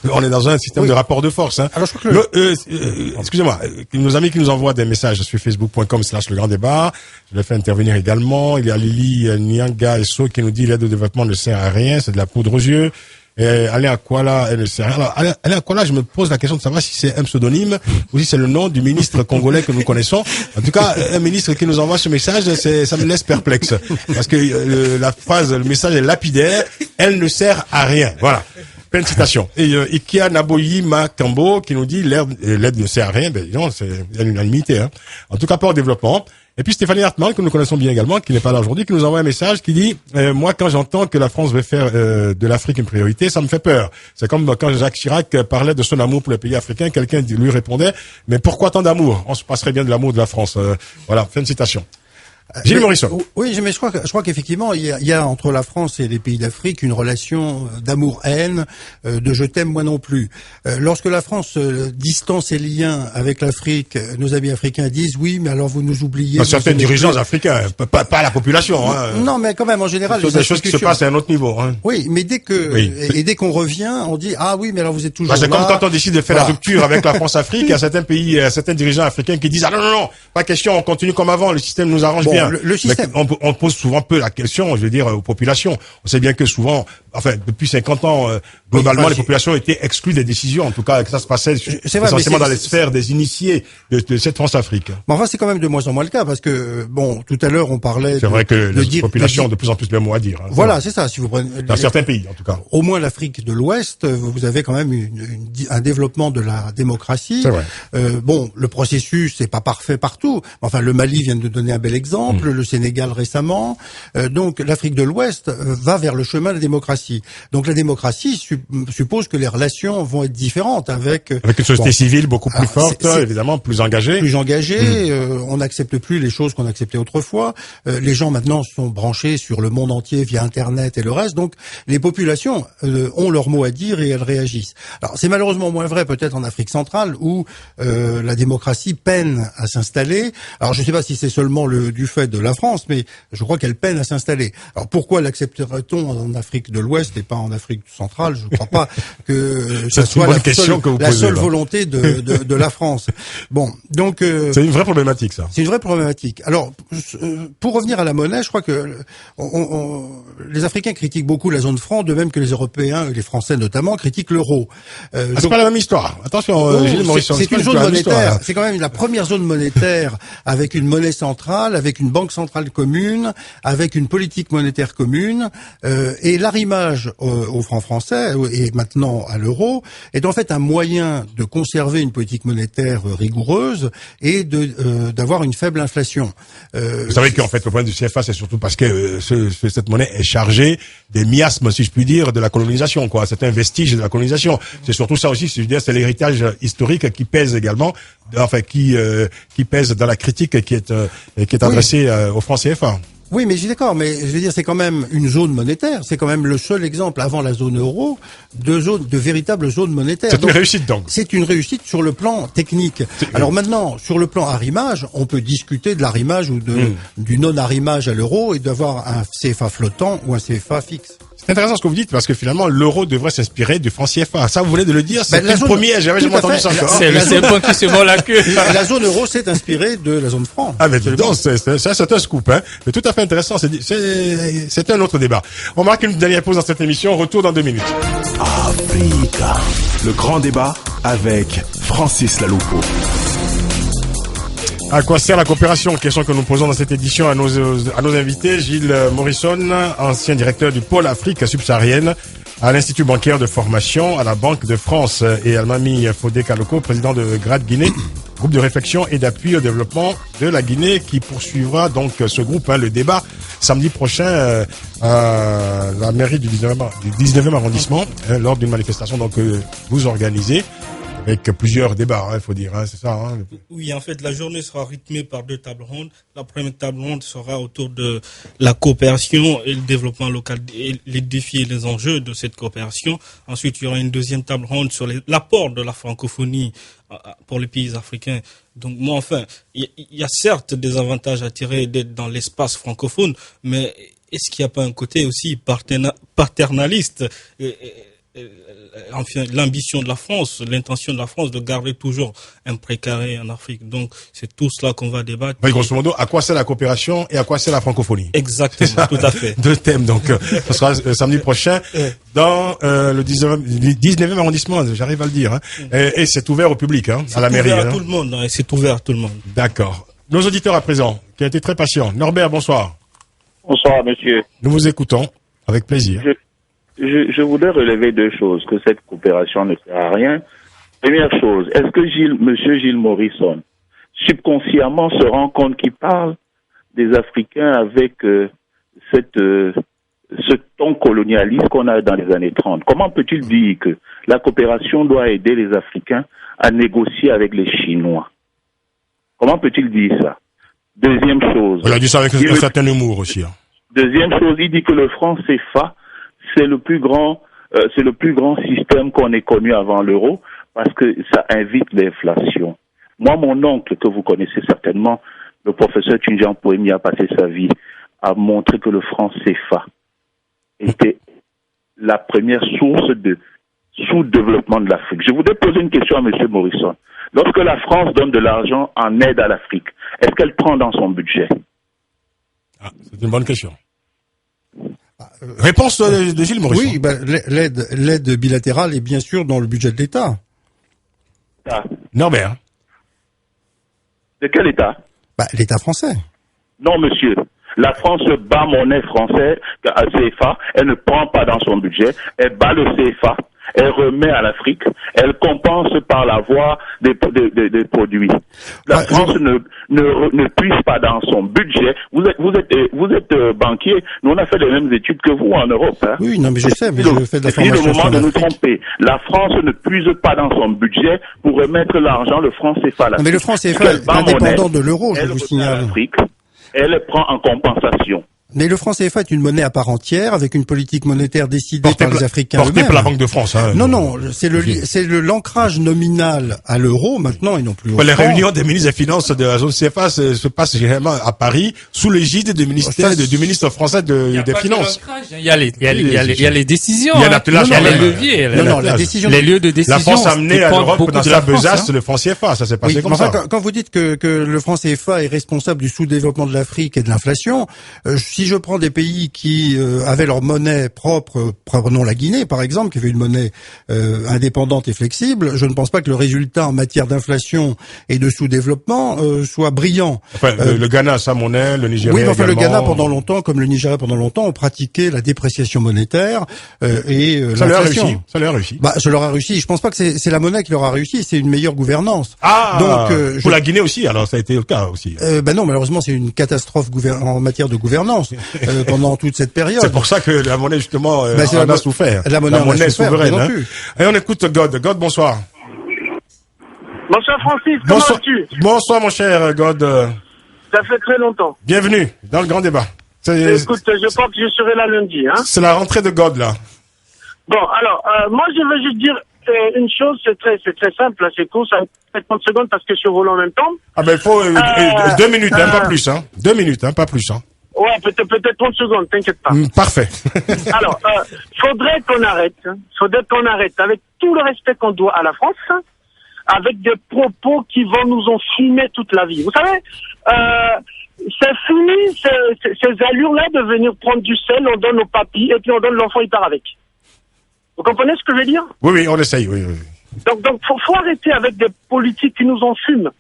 On est dans un système de rapport de force. Alors, je crois que excusez-moi, nos amis qui nous envoient des messages sur facebook.com/le grand débat. Je les fais intervenir également. Il y a Lily Nyanga Esso qui nous dit l'aide au développement ne sert à rien, c'est de la poudre aux yeux. Alain Akwala, elle ne sait rien. Alors, Alain Akwala, je me pose la question de savoir si c'est un pseudonyme ou si c'est le nom du ministre congolais que nous connaissons. En tout cas, un ministre qui nous envoie ce message, ça me laisse perplexe. Parce que le message est lapidaire. Elle ne sert à rien. Voilà. Plein de citations. Et Ikia Naboyi Makambo qui nous dit l'aide ne sert à rien. Ben non, c'est une unanimité. Hein. En tout cas, pas au développement. Et puis Stéphanie Hartmann, que nous connaissons bien également, qui n'est pas là aujourd'hui, qui nous envoie un message qui dit moi, quand j'entends que la France veut faire de l'Afrique une priorité, ça me fait peur. C'est comme quand Jacques Chirac parlait de son amour pour les pays africains, quelqu'un lui répondait mais pourquoi tant d'amour? On se passerait bien de l'amour de la France. Voilà, fin de citation. Gilles Morisson. Oui, mais je crois qu'effectivement, il y a entre la France et les pays d'Afrique une relation d'amour-haine, de je t'aime moi non plus. Lorsque la France distance ses liens avec l'Afrique, nos amis africains disent oui, mais alors vous nous oubliez. Certains dirigeants africains, pas la population. Hein. Non, mais quand même, en général, des choses qui se passent à un autre niveau. Hein. Oui, mais dès qu'on revient, on dit ah oui, mais alors vous êtes toujours là. C'est comme quand on décide de faire la rupture avec la France-Afrique, il y a certains pays, certains dirigeants africains qui disent ah non, pas question, on continue comme avant, le système nous arrange bien. Le système. On pose souvent peu la question, je veux dire, aux populations. On sait bien que souvent, depuis 50 ans, globalement, les populations étaient exclues des décisions. En tout cas, que ça se passait essentiellement dans les sphères des initiés de cette France-Afrique. Mais enfin, c'est quand même de moins en moins le cas parce que, tout à l'heure, on parlait. C'est vrai que les populations ont de plus en plus de mots à dire. Hein, voilà, c'est ça. Si vous prenez dans certains pays, en tout cas. Au moins l'Afrique de l'Ouest, vous avez quand même un développement de la démocratie. C'est vrai. Le processus n'est pas parfait partout. Enfin, le Mali vient de donner un bel exemple. Le Sénégal récemment. Donc l'Afrique de l'Ouest va vers le chemin de la démocratie. Donc la démocratie suppose que les relations vont être différentes avec une société civile beaucoup plus forte, évidemment, plus engagée. On n'accepte plus les choses qu'on acceptait autrefois. Les gens maintenant sont branchés sur le monde entier via Internet et le reste. Donc les populations ont leur mot à dire et elles réagissent. Alors c'est malheureusement moins vrai peut-être en Afrique centrale où la démocratie peine à s'installer. Alors je ne sais pas si c'est seulement du fait de la France, mais je crois qu'elle peine à s'installer. Alors pourquoi l'accepterait-on en Afrique de l'Ouest et pas en Afrique centrale? Je ne crois pas que ce soit la seule volonté de la France. Donc c'est une vraie problématique, ça. C'est une vraie problématique. Alors pour revenir à la monnaie, je crois que les Africains critiquent beaucoup la zone franc, de même que les Européens, et les Français notamment, critiquent l'euro. C'est pas la même histoire. Attention, Gilles Morisson. C'est une zone monétaire. C'est quand même la première zone monétaire avec une monnaie centrale, avec une banque centrale commune, avec une politique monétaire commune, et l'arrimage au franc français et maintenant à l'euro est en fait un moyen de conserver une politique monétaire rigoureuse et d'avoir une faible inflation. Vous savez qu'en fait le problème du CFA c'est surtout parce que cette monnaie est chargée des miasmes, si je puis dire, de la colonisation, quoi. C'est un vestige de la colonisation. C'est surtout ça aussi, si je veux dire, c'est l'héritage historique qui pèse également, qui pèse dans la critique qui est adressée au franc CFA. Oui, mais j'ai d'accord, mais je veux dire, c'est quand même une zone monétaire. C'est quand même le seul exemple avant la zone euro de véritables zones monétaires. C'est une réussite donc. C'est une réussite sur le plan technique. Alors maintenant, sur le plan arrimage, on peut discuter de l'arrimage ou du non-arrimage à l'euro et d'avoir un CFA flottant ou un CFA fixe. C'est intéressant ce que vous dites parce que finalement l'euro devrait s'inspirer du franc CFA. Ça vous venez de le dire, c'est une première, j'avais jamais entendu ça encore. C'est le point qui se mord la queue. La zone euro s'est inspirée de la zone franc. Ah mais donc c'est un scoop, hein. Mais tout à fait intéressant, c'est un autre débat. On marque une dernière pause dans cette émission, retour dans 2 minutes. Africa, le grand débat avec Francis Laloupo. À quoi sert la coopération? Question que nous posons dans cette édition à nos invités. Gilles Morrison, ancien directeur du pôle Afrique subsaharienne à l'Institut bancaire de formation à la Banque de France, et Almami Fodé Kaloko, président de GRAD Guinée, groupe de réflexion et d'appui au développement de la Guinée, qui poursuivra donc ce groupe, le débat samedi prochain à la mairie du 19e arrondissement, lors d'une manifestation donc vous organisez. Avec plusieurs débats, il faut dire, c'est ça. Hein. Oui, en fait, la journée sera rythmée par 2 tables rondes. La première table ronde sera autour de la coopération et le développement local, et les défis et les enjeux de cette coopération. Ensuite, il y aura une deuxième table ronde sur l'apport de la francophonie pour les pays africains. Donc, moi, enfin, il y a certes des avantages à tirer d'être dans l'espace francophone, mais est-ce qu'il n'y a pas un côté aussi paternaliste enfin, l'ambition de la France, l'intention de la France de garder toujours un précaré en Afrique. Donc, c'est tout cela qu'on va débattre. Oui, grosso modo, à quoi sert la coopération et à quoi sert la francophonie? Exactement, tout à fait. 2 thèmes, donc, ce sera samedi prochain dans le 19e arrondissement, j'arrive à le dire. Hein. Et c'est ouvert au public, hein, à la mairie. C'est ouvert à tout le monde, hein, c'est ouvert à tout le monde. D'accord. Nos auditeurs à présent, qui ont été très patients. Norbert, bonsoir. Bonsoir, monsieur. Nous vous écoutons, avec plaisir. Je voudrais relever 2 choses, que cette coopération ne sert à rien. Première chose, est-ce que monsieur Gilles Morrison, subconsciemment, se rend compte qu'il parle des Africains avec ce ton colonialiste qu'on a dans les années 30? Comment peut-il dire que la coopération doit aider les Africains à négocier avec les Chinois? Comment peut-il dire ça? Deuxième chose. On a dit ça avec un certain humour aussi. Hein. Deuxième chose, il dit que le franc CFA, c'est le plus grand système qu'on ait connu avant l'euro, parce que ça invite l'inflation. Moi, mon oncle, que vous connaissez certainement, le professeur Tunjian Poemi, a passé sa vie à montrer que le franc CFA était la première source de sous-développement de l'Afrique. Je voudrais poser une question à M. Morrison. Lorsque la France donne de l'argent en aide à l'Afrique, est-ce qu'elle prend dans son budget? C'est une bonne question. Réponse de Gilles Morrison. Oui, l'aide bilatérale est bien sûr dans le budget de l'État. Norbert. De quel État? L'État français. Non, monsieur. La France bat monnaie française à CFA. Elle ne prend pas dans son budget. Elle bat le CFA. Elle remet à l'Afrique. Elle compense par la voie des produits. La France ne puise pas dans son budget. Vous êtes banquier. Nous, on a fait les mêmes études que vous en Europe. Hein. Oui, non, mais je sais, mais je fais de la formation. C'est le moment de nous tromper. La France ne puise pas dans son budget pour remettre l'argent, le franc CFA. Mais le franc CFA est indépendant de l'euro, je vous signale. Elle prend en compensation. Mais le franc CFA est une monnaie à part entière, avec une politique monétaire décidée par les Africains eux-mêmes. Portée par la Banque de France. Hein, non, c'est l'ancrage nominal à l'euro maintenant et non plus au franc. Les réunions des ministres des Finances de la zone CFA se passent généralement à Paris, sous l'égide du ministre français des Finances. Il y a les décisions. Il y a l'attelage. Il y a les leviers. Les lieux de décision. La France a amené à l'Europe dans sa besace le franc CFA. Ça s'est passé comme ça. Quand vous dites que le franc CFA est responsable du sous-développement de l'Afrique et de l'inflation, si je prends des pays qui avaient leur monnaie propre, prenons la Guinée par exemple, qui avait une monnaie indépendante et flexible, je ne pense pas que le résultat en matière d'inflation et de sous-développement soit brillant. Enfin, le Ghana, sa monnaie, le Nigeria. Oui, mais enfin également. le Ghana pendant longtemps, comme le Nigeria pendant longtemps, ont pratiqué la dépréciation monétaire et ça l'inflation. Ça leur a réussi. Ça leur a réussi. Je pense pas que c'est la monnaie qui leur a réussi, c'est une meilleure gouvernance. Donc pour la Guinée aussi, alors ça a été le cas aussi. Non, malheureusement, c'est une catastrophe en matière de gouvernance. Pendant toute cette période. C'est pour ça que la monnaie, justement, en a souffert. La monnaie est souveraine. Hein. Et on écoute God. God, bonsoir. Bonsoir Francis, comment vas-tu? Bonsoir mon cher God. Ça fait très longtemps. Bienvenue dans le grand débat. Écoute, je pense que je serai là lundi. Hein. C'est la rentrée de God, là. Bon, alors, moi, je veux juste dire une chose, c'est très simple, là, c'est court, ça fait 30 secondes parce que je suis au volant en même temps. Ah ben, il faut 2 minutes, hein, pas plus, hein. 2 minutes, hein, pas plus, hein. Ouais, peut-être 30 secondes, t'inquiète pas. Parfait. Alors, faudrait qu'on arrête avec tout le respect qu'on doit à la France, avec des propos qui vont nous enfumer toute la vie. Vous savez, c'est fini ces allures-là de venir prendre du sel, on donne au papy et puis on donne l'enfant, il part avec. Vous comprenez ce que je veux dire? Oui, on essaye, oui. Donc faut arrêter avec des politiques qui nous enfument.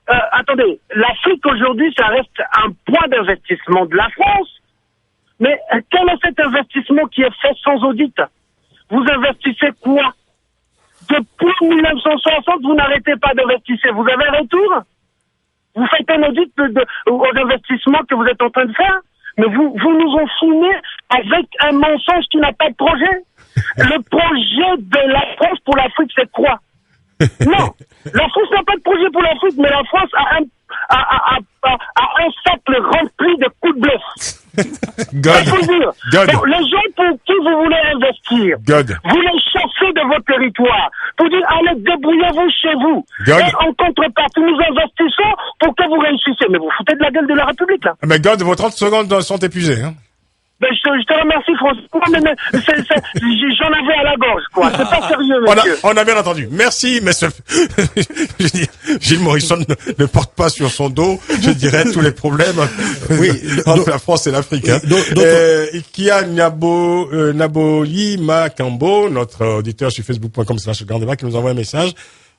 Attendez, l'Afrique aujourd'hui, ça reste un point d'investissement de la France. Mais quel est cet investissement qui est fait sans audit? Vous investissez quoi? Depuis 1960, vous n'arrêtez pas d'investir. Vous avez un retour? Vous faites un audit aux investissements que vous êtes en train de faire? Mais vous nous enfumez avec un mensonge qui n'a pas de projet. Le projet de la France pour l'Afrique, c'est quoi? Non, la France n'a pas de projet pour l'Afrique, mais la France a un cercle rempli de coups de bluff. Donc, les gens pour qui vous voulez investir, vous les chassez de votre territoire pour dire allez, débrouillez-vous chez vous. Et en contrepartie, nous investissons pour que vous réussissiez. Mais vous foutez de la gueule de la République, là. Mais God, vos 30 secondes sont épuisées, hein. Ben, je te remercie, François, mais j'en avais à la gorge, quoi. C'est pas sérieux, monsieur. On a bien entendu. Merci, mais je dis, Gilles Morisson ne porte pas sur son dos, je dirais, tous les problèmes entre la France et l'Afrique. Hein. Kia Naboli Makambo, notre auditeur sur facebook.com/grandébat, qui nous envoie un message,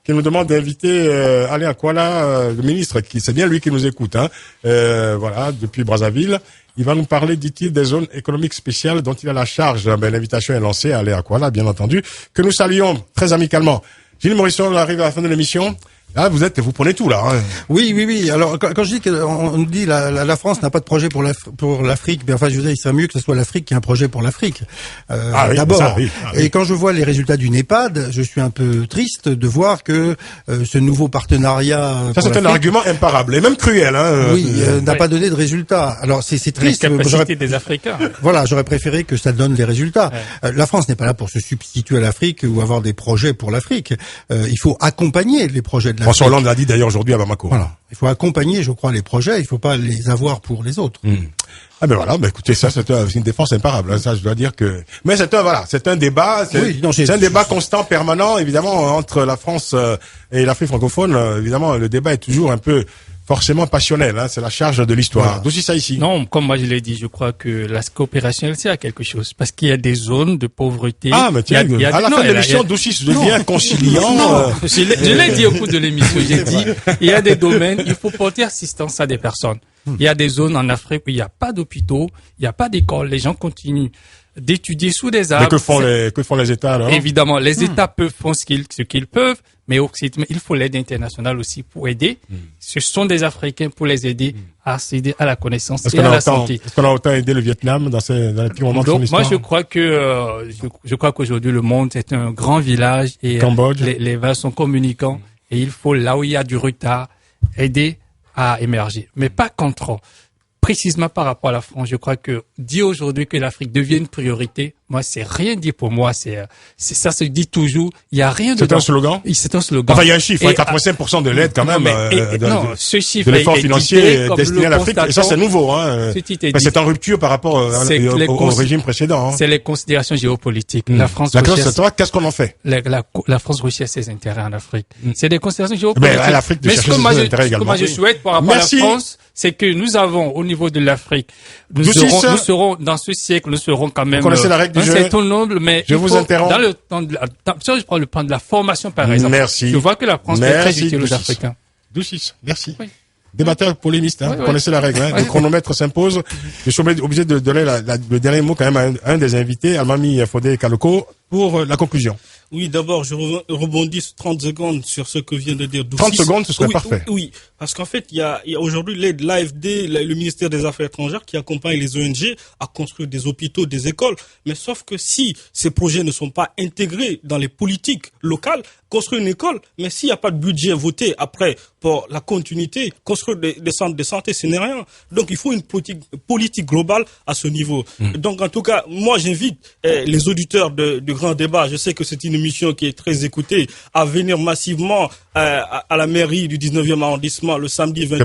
qui nous demande d'inviter Alain Akwala, le ministre, c'est bien lui qui nous écoute, hein, voilà, depuis Brazzaville. Il va nous parler, dit-il, des zones économiques spéciales dont il a la charge. Ben, l'invitation est lancée à Alain Akwala, bien entendu, que nous saluons très amicalement. Gilles Morisson, on arrive à la fin de l'émission. Là, vous prenez tout, là. Hein. Oui. Alors, quand je dis qu'on dit la France n'a pas de projet pour l'Afrique, mais enfin, je veux dire, il serait mieux que ce soit l'Afrique qui ait un projet pour l'Afrique. D'abord. Et quand je vois les résultats du NEPAD, je suis un peu triste de voir que ce nouveau partenariat. Ça, c'est un argument imparable et même cruel, hein. Oui, n'a pas donné de résultats. Alors, c'est triste. La capacité des Africains. Voilà, j'aurais préféré que ça donne des résultats. Ouais. La France n'est pas là pour se substituer à l'Afrique ou avoir des projets pour l'Afrique. Il faut accompagner les projets de l'Afrique. François Hollande l'a dit d'ailleurs aujourd'hui à Bamako. Voilà. Il faut accompagner, je crois, les projets. Il faut pas les avoir pour les autres. Ah ben voilà, écoutez, ça c'est une défense imparable. Hein, ça, je dois dire que. Mais c'est un débat. C'est un débat constant, permanent, évidemment, entre la France et l'Afrique francophone. Évidemment, le débat est toujours un peu forcément passionnel, hein, c'est la charge de l'histoire. Voilà. D'où ça ici? Non, comme moi je l'ai dit, je crois que la coopération, elle sert à quelque chose, parce qu'il y a des zones de pauvreté. Ah, mais tiens, à la fin de l'émission, Doucis devient conciliant. Je l'ai dit au cours de l'émission, j'ai dit, il y a des domaines, il faut porter assistance à des personnes. Il y a des zones en Afrique où il n'y a pas d'hôpitaux, il n'y a pas d'école, les gens continuent d'étudier sous des arbres. Mais que font les États alors? Évidemment, les États font ce qu'ils peuvent, mais il faut l'aide internationale aussi pour aider. Ce sont des Africains pour les aider à accéder à la connaissance et à la santé. Est-ce qu'on a autant aidé le Vietnam dans les petits moments de son histoire? Moi, je crois qu'aujourd'hui le monde est un grand village et les vases sont communicants et il faut, là où il y a du retard, aider à émerger, mais pas contre. Précisément par rapport à la France, je crois que dire aujourd'hui que l'Afrique devient une priorité, moi, c'est rien dit pour moi. C'est ça se dit toujours. Il y a rien dedans. C'est un slogan? C'est un slogan. Enfin, il y a un chiffre, 85% de l'aide quand même. Ce chiffre de l'effort financier destiné à l'Afrique. Et ça, c'est nouveau, hein. C'est en rupture par rapport au régime précédent, hein. C'est les considérations géopolitiques. La France, qu'est-ce qu'on en fait? La France recherche ses intérêts en Afrique. C'est des considérations géopolitiques. Mais l'Afrique de chercher ses intérêts également. Ce que moi je souhaite par rapport à la France, c'est que nous avons, au niveau de l'Afrique, nous serons dans ce siècle, nous serons quand même. Vous connaissez la règle du jeu? C'est tout noble, mais je vous interromps. Dans le temps je prends le plan de la formation, par exemple. Merci. Je vois que la France est très utile aux Africains. Doucis, merci. Oui. Débatteur polémiste, hein. Vous connaissez la règle, hein. Le chronomètre s'impose. Je suis obligé de donner le dernier mot quand même à un des invités, Almami Fodé Kaloko, pour la conclusion. Oui, d'abord, je rebondis 30 secondes sur ce que vient de dire Doucis. 30 secondes, ce serait parfait. Oui, parce qu'en fait, il y a aujourd'hui l'aide l'AFD, le ministère des Affaires étrangères, qui accompagne les ONG à construire des hôpitaux, des écoles. Mais sauf que si ces projets ne sont pas intégrés dans les politiques locales, construire une école, mais s'il n'y a pas de budget voté après pour la continuité, construire des centres de santé, ce n'est rien. Donc il faut une politique globale à ce niveau. Donc en tout cas, moi j'invite les auditeurs du grand débat, je sais que c'est une émission qui est très écoutée, à venir massivement à la mairie du 19e arrondissement le samedi 21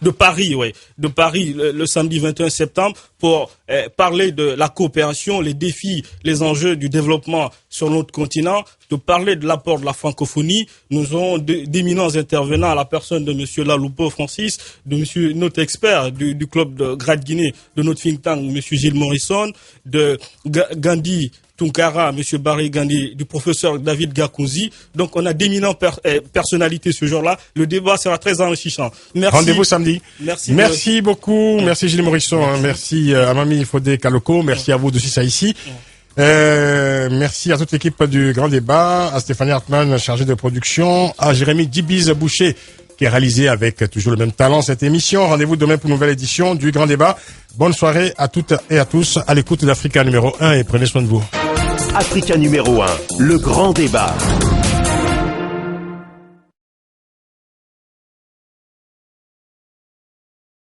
de Paris, le samedi 21 septembre pour parler de la coopération, les défis, les enjeux du développement sur notre continent, de parler de l'apport de la francophonie. Nous aurons d'éminents intervenants à la personne de monsieur Laloupo Francis, de monsieur notre expert du club de Grad Guinée, de notre think tank, monsieur Gilles Morrison, de Gandhi Tunkara, monsieur Barry Gandhi, du professeur David Gakouzi. Donc on a d'éminentes personnalités ce jour-là. Le débat sera très enrichissant. Merci. Rendez-vous samedi. Merci beaucoup. Merci Gilles Morisson. Merci à Mami Fodé Kaloko. Merci à vous de ça ici. Merci à toute l'équipe du Grand Débat, à Stéphanie Hartmann, chargée de production, à Jérémy Dibiz Boucher, qui a réalisé avec toujours le même talent cette émission. Rendez-vous demain pour une nouvelle édition du Grand Débat. Bonne soirée à toutes et à tous à l'écoute d'Africa numéro 1 et prenez soin de vous. Africa numéro 1, le Grand Débat.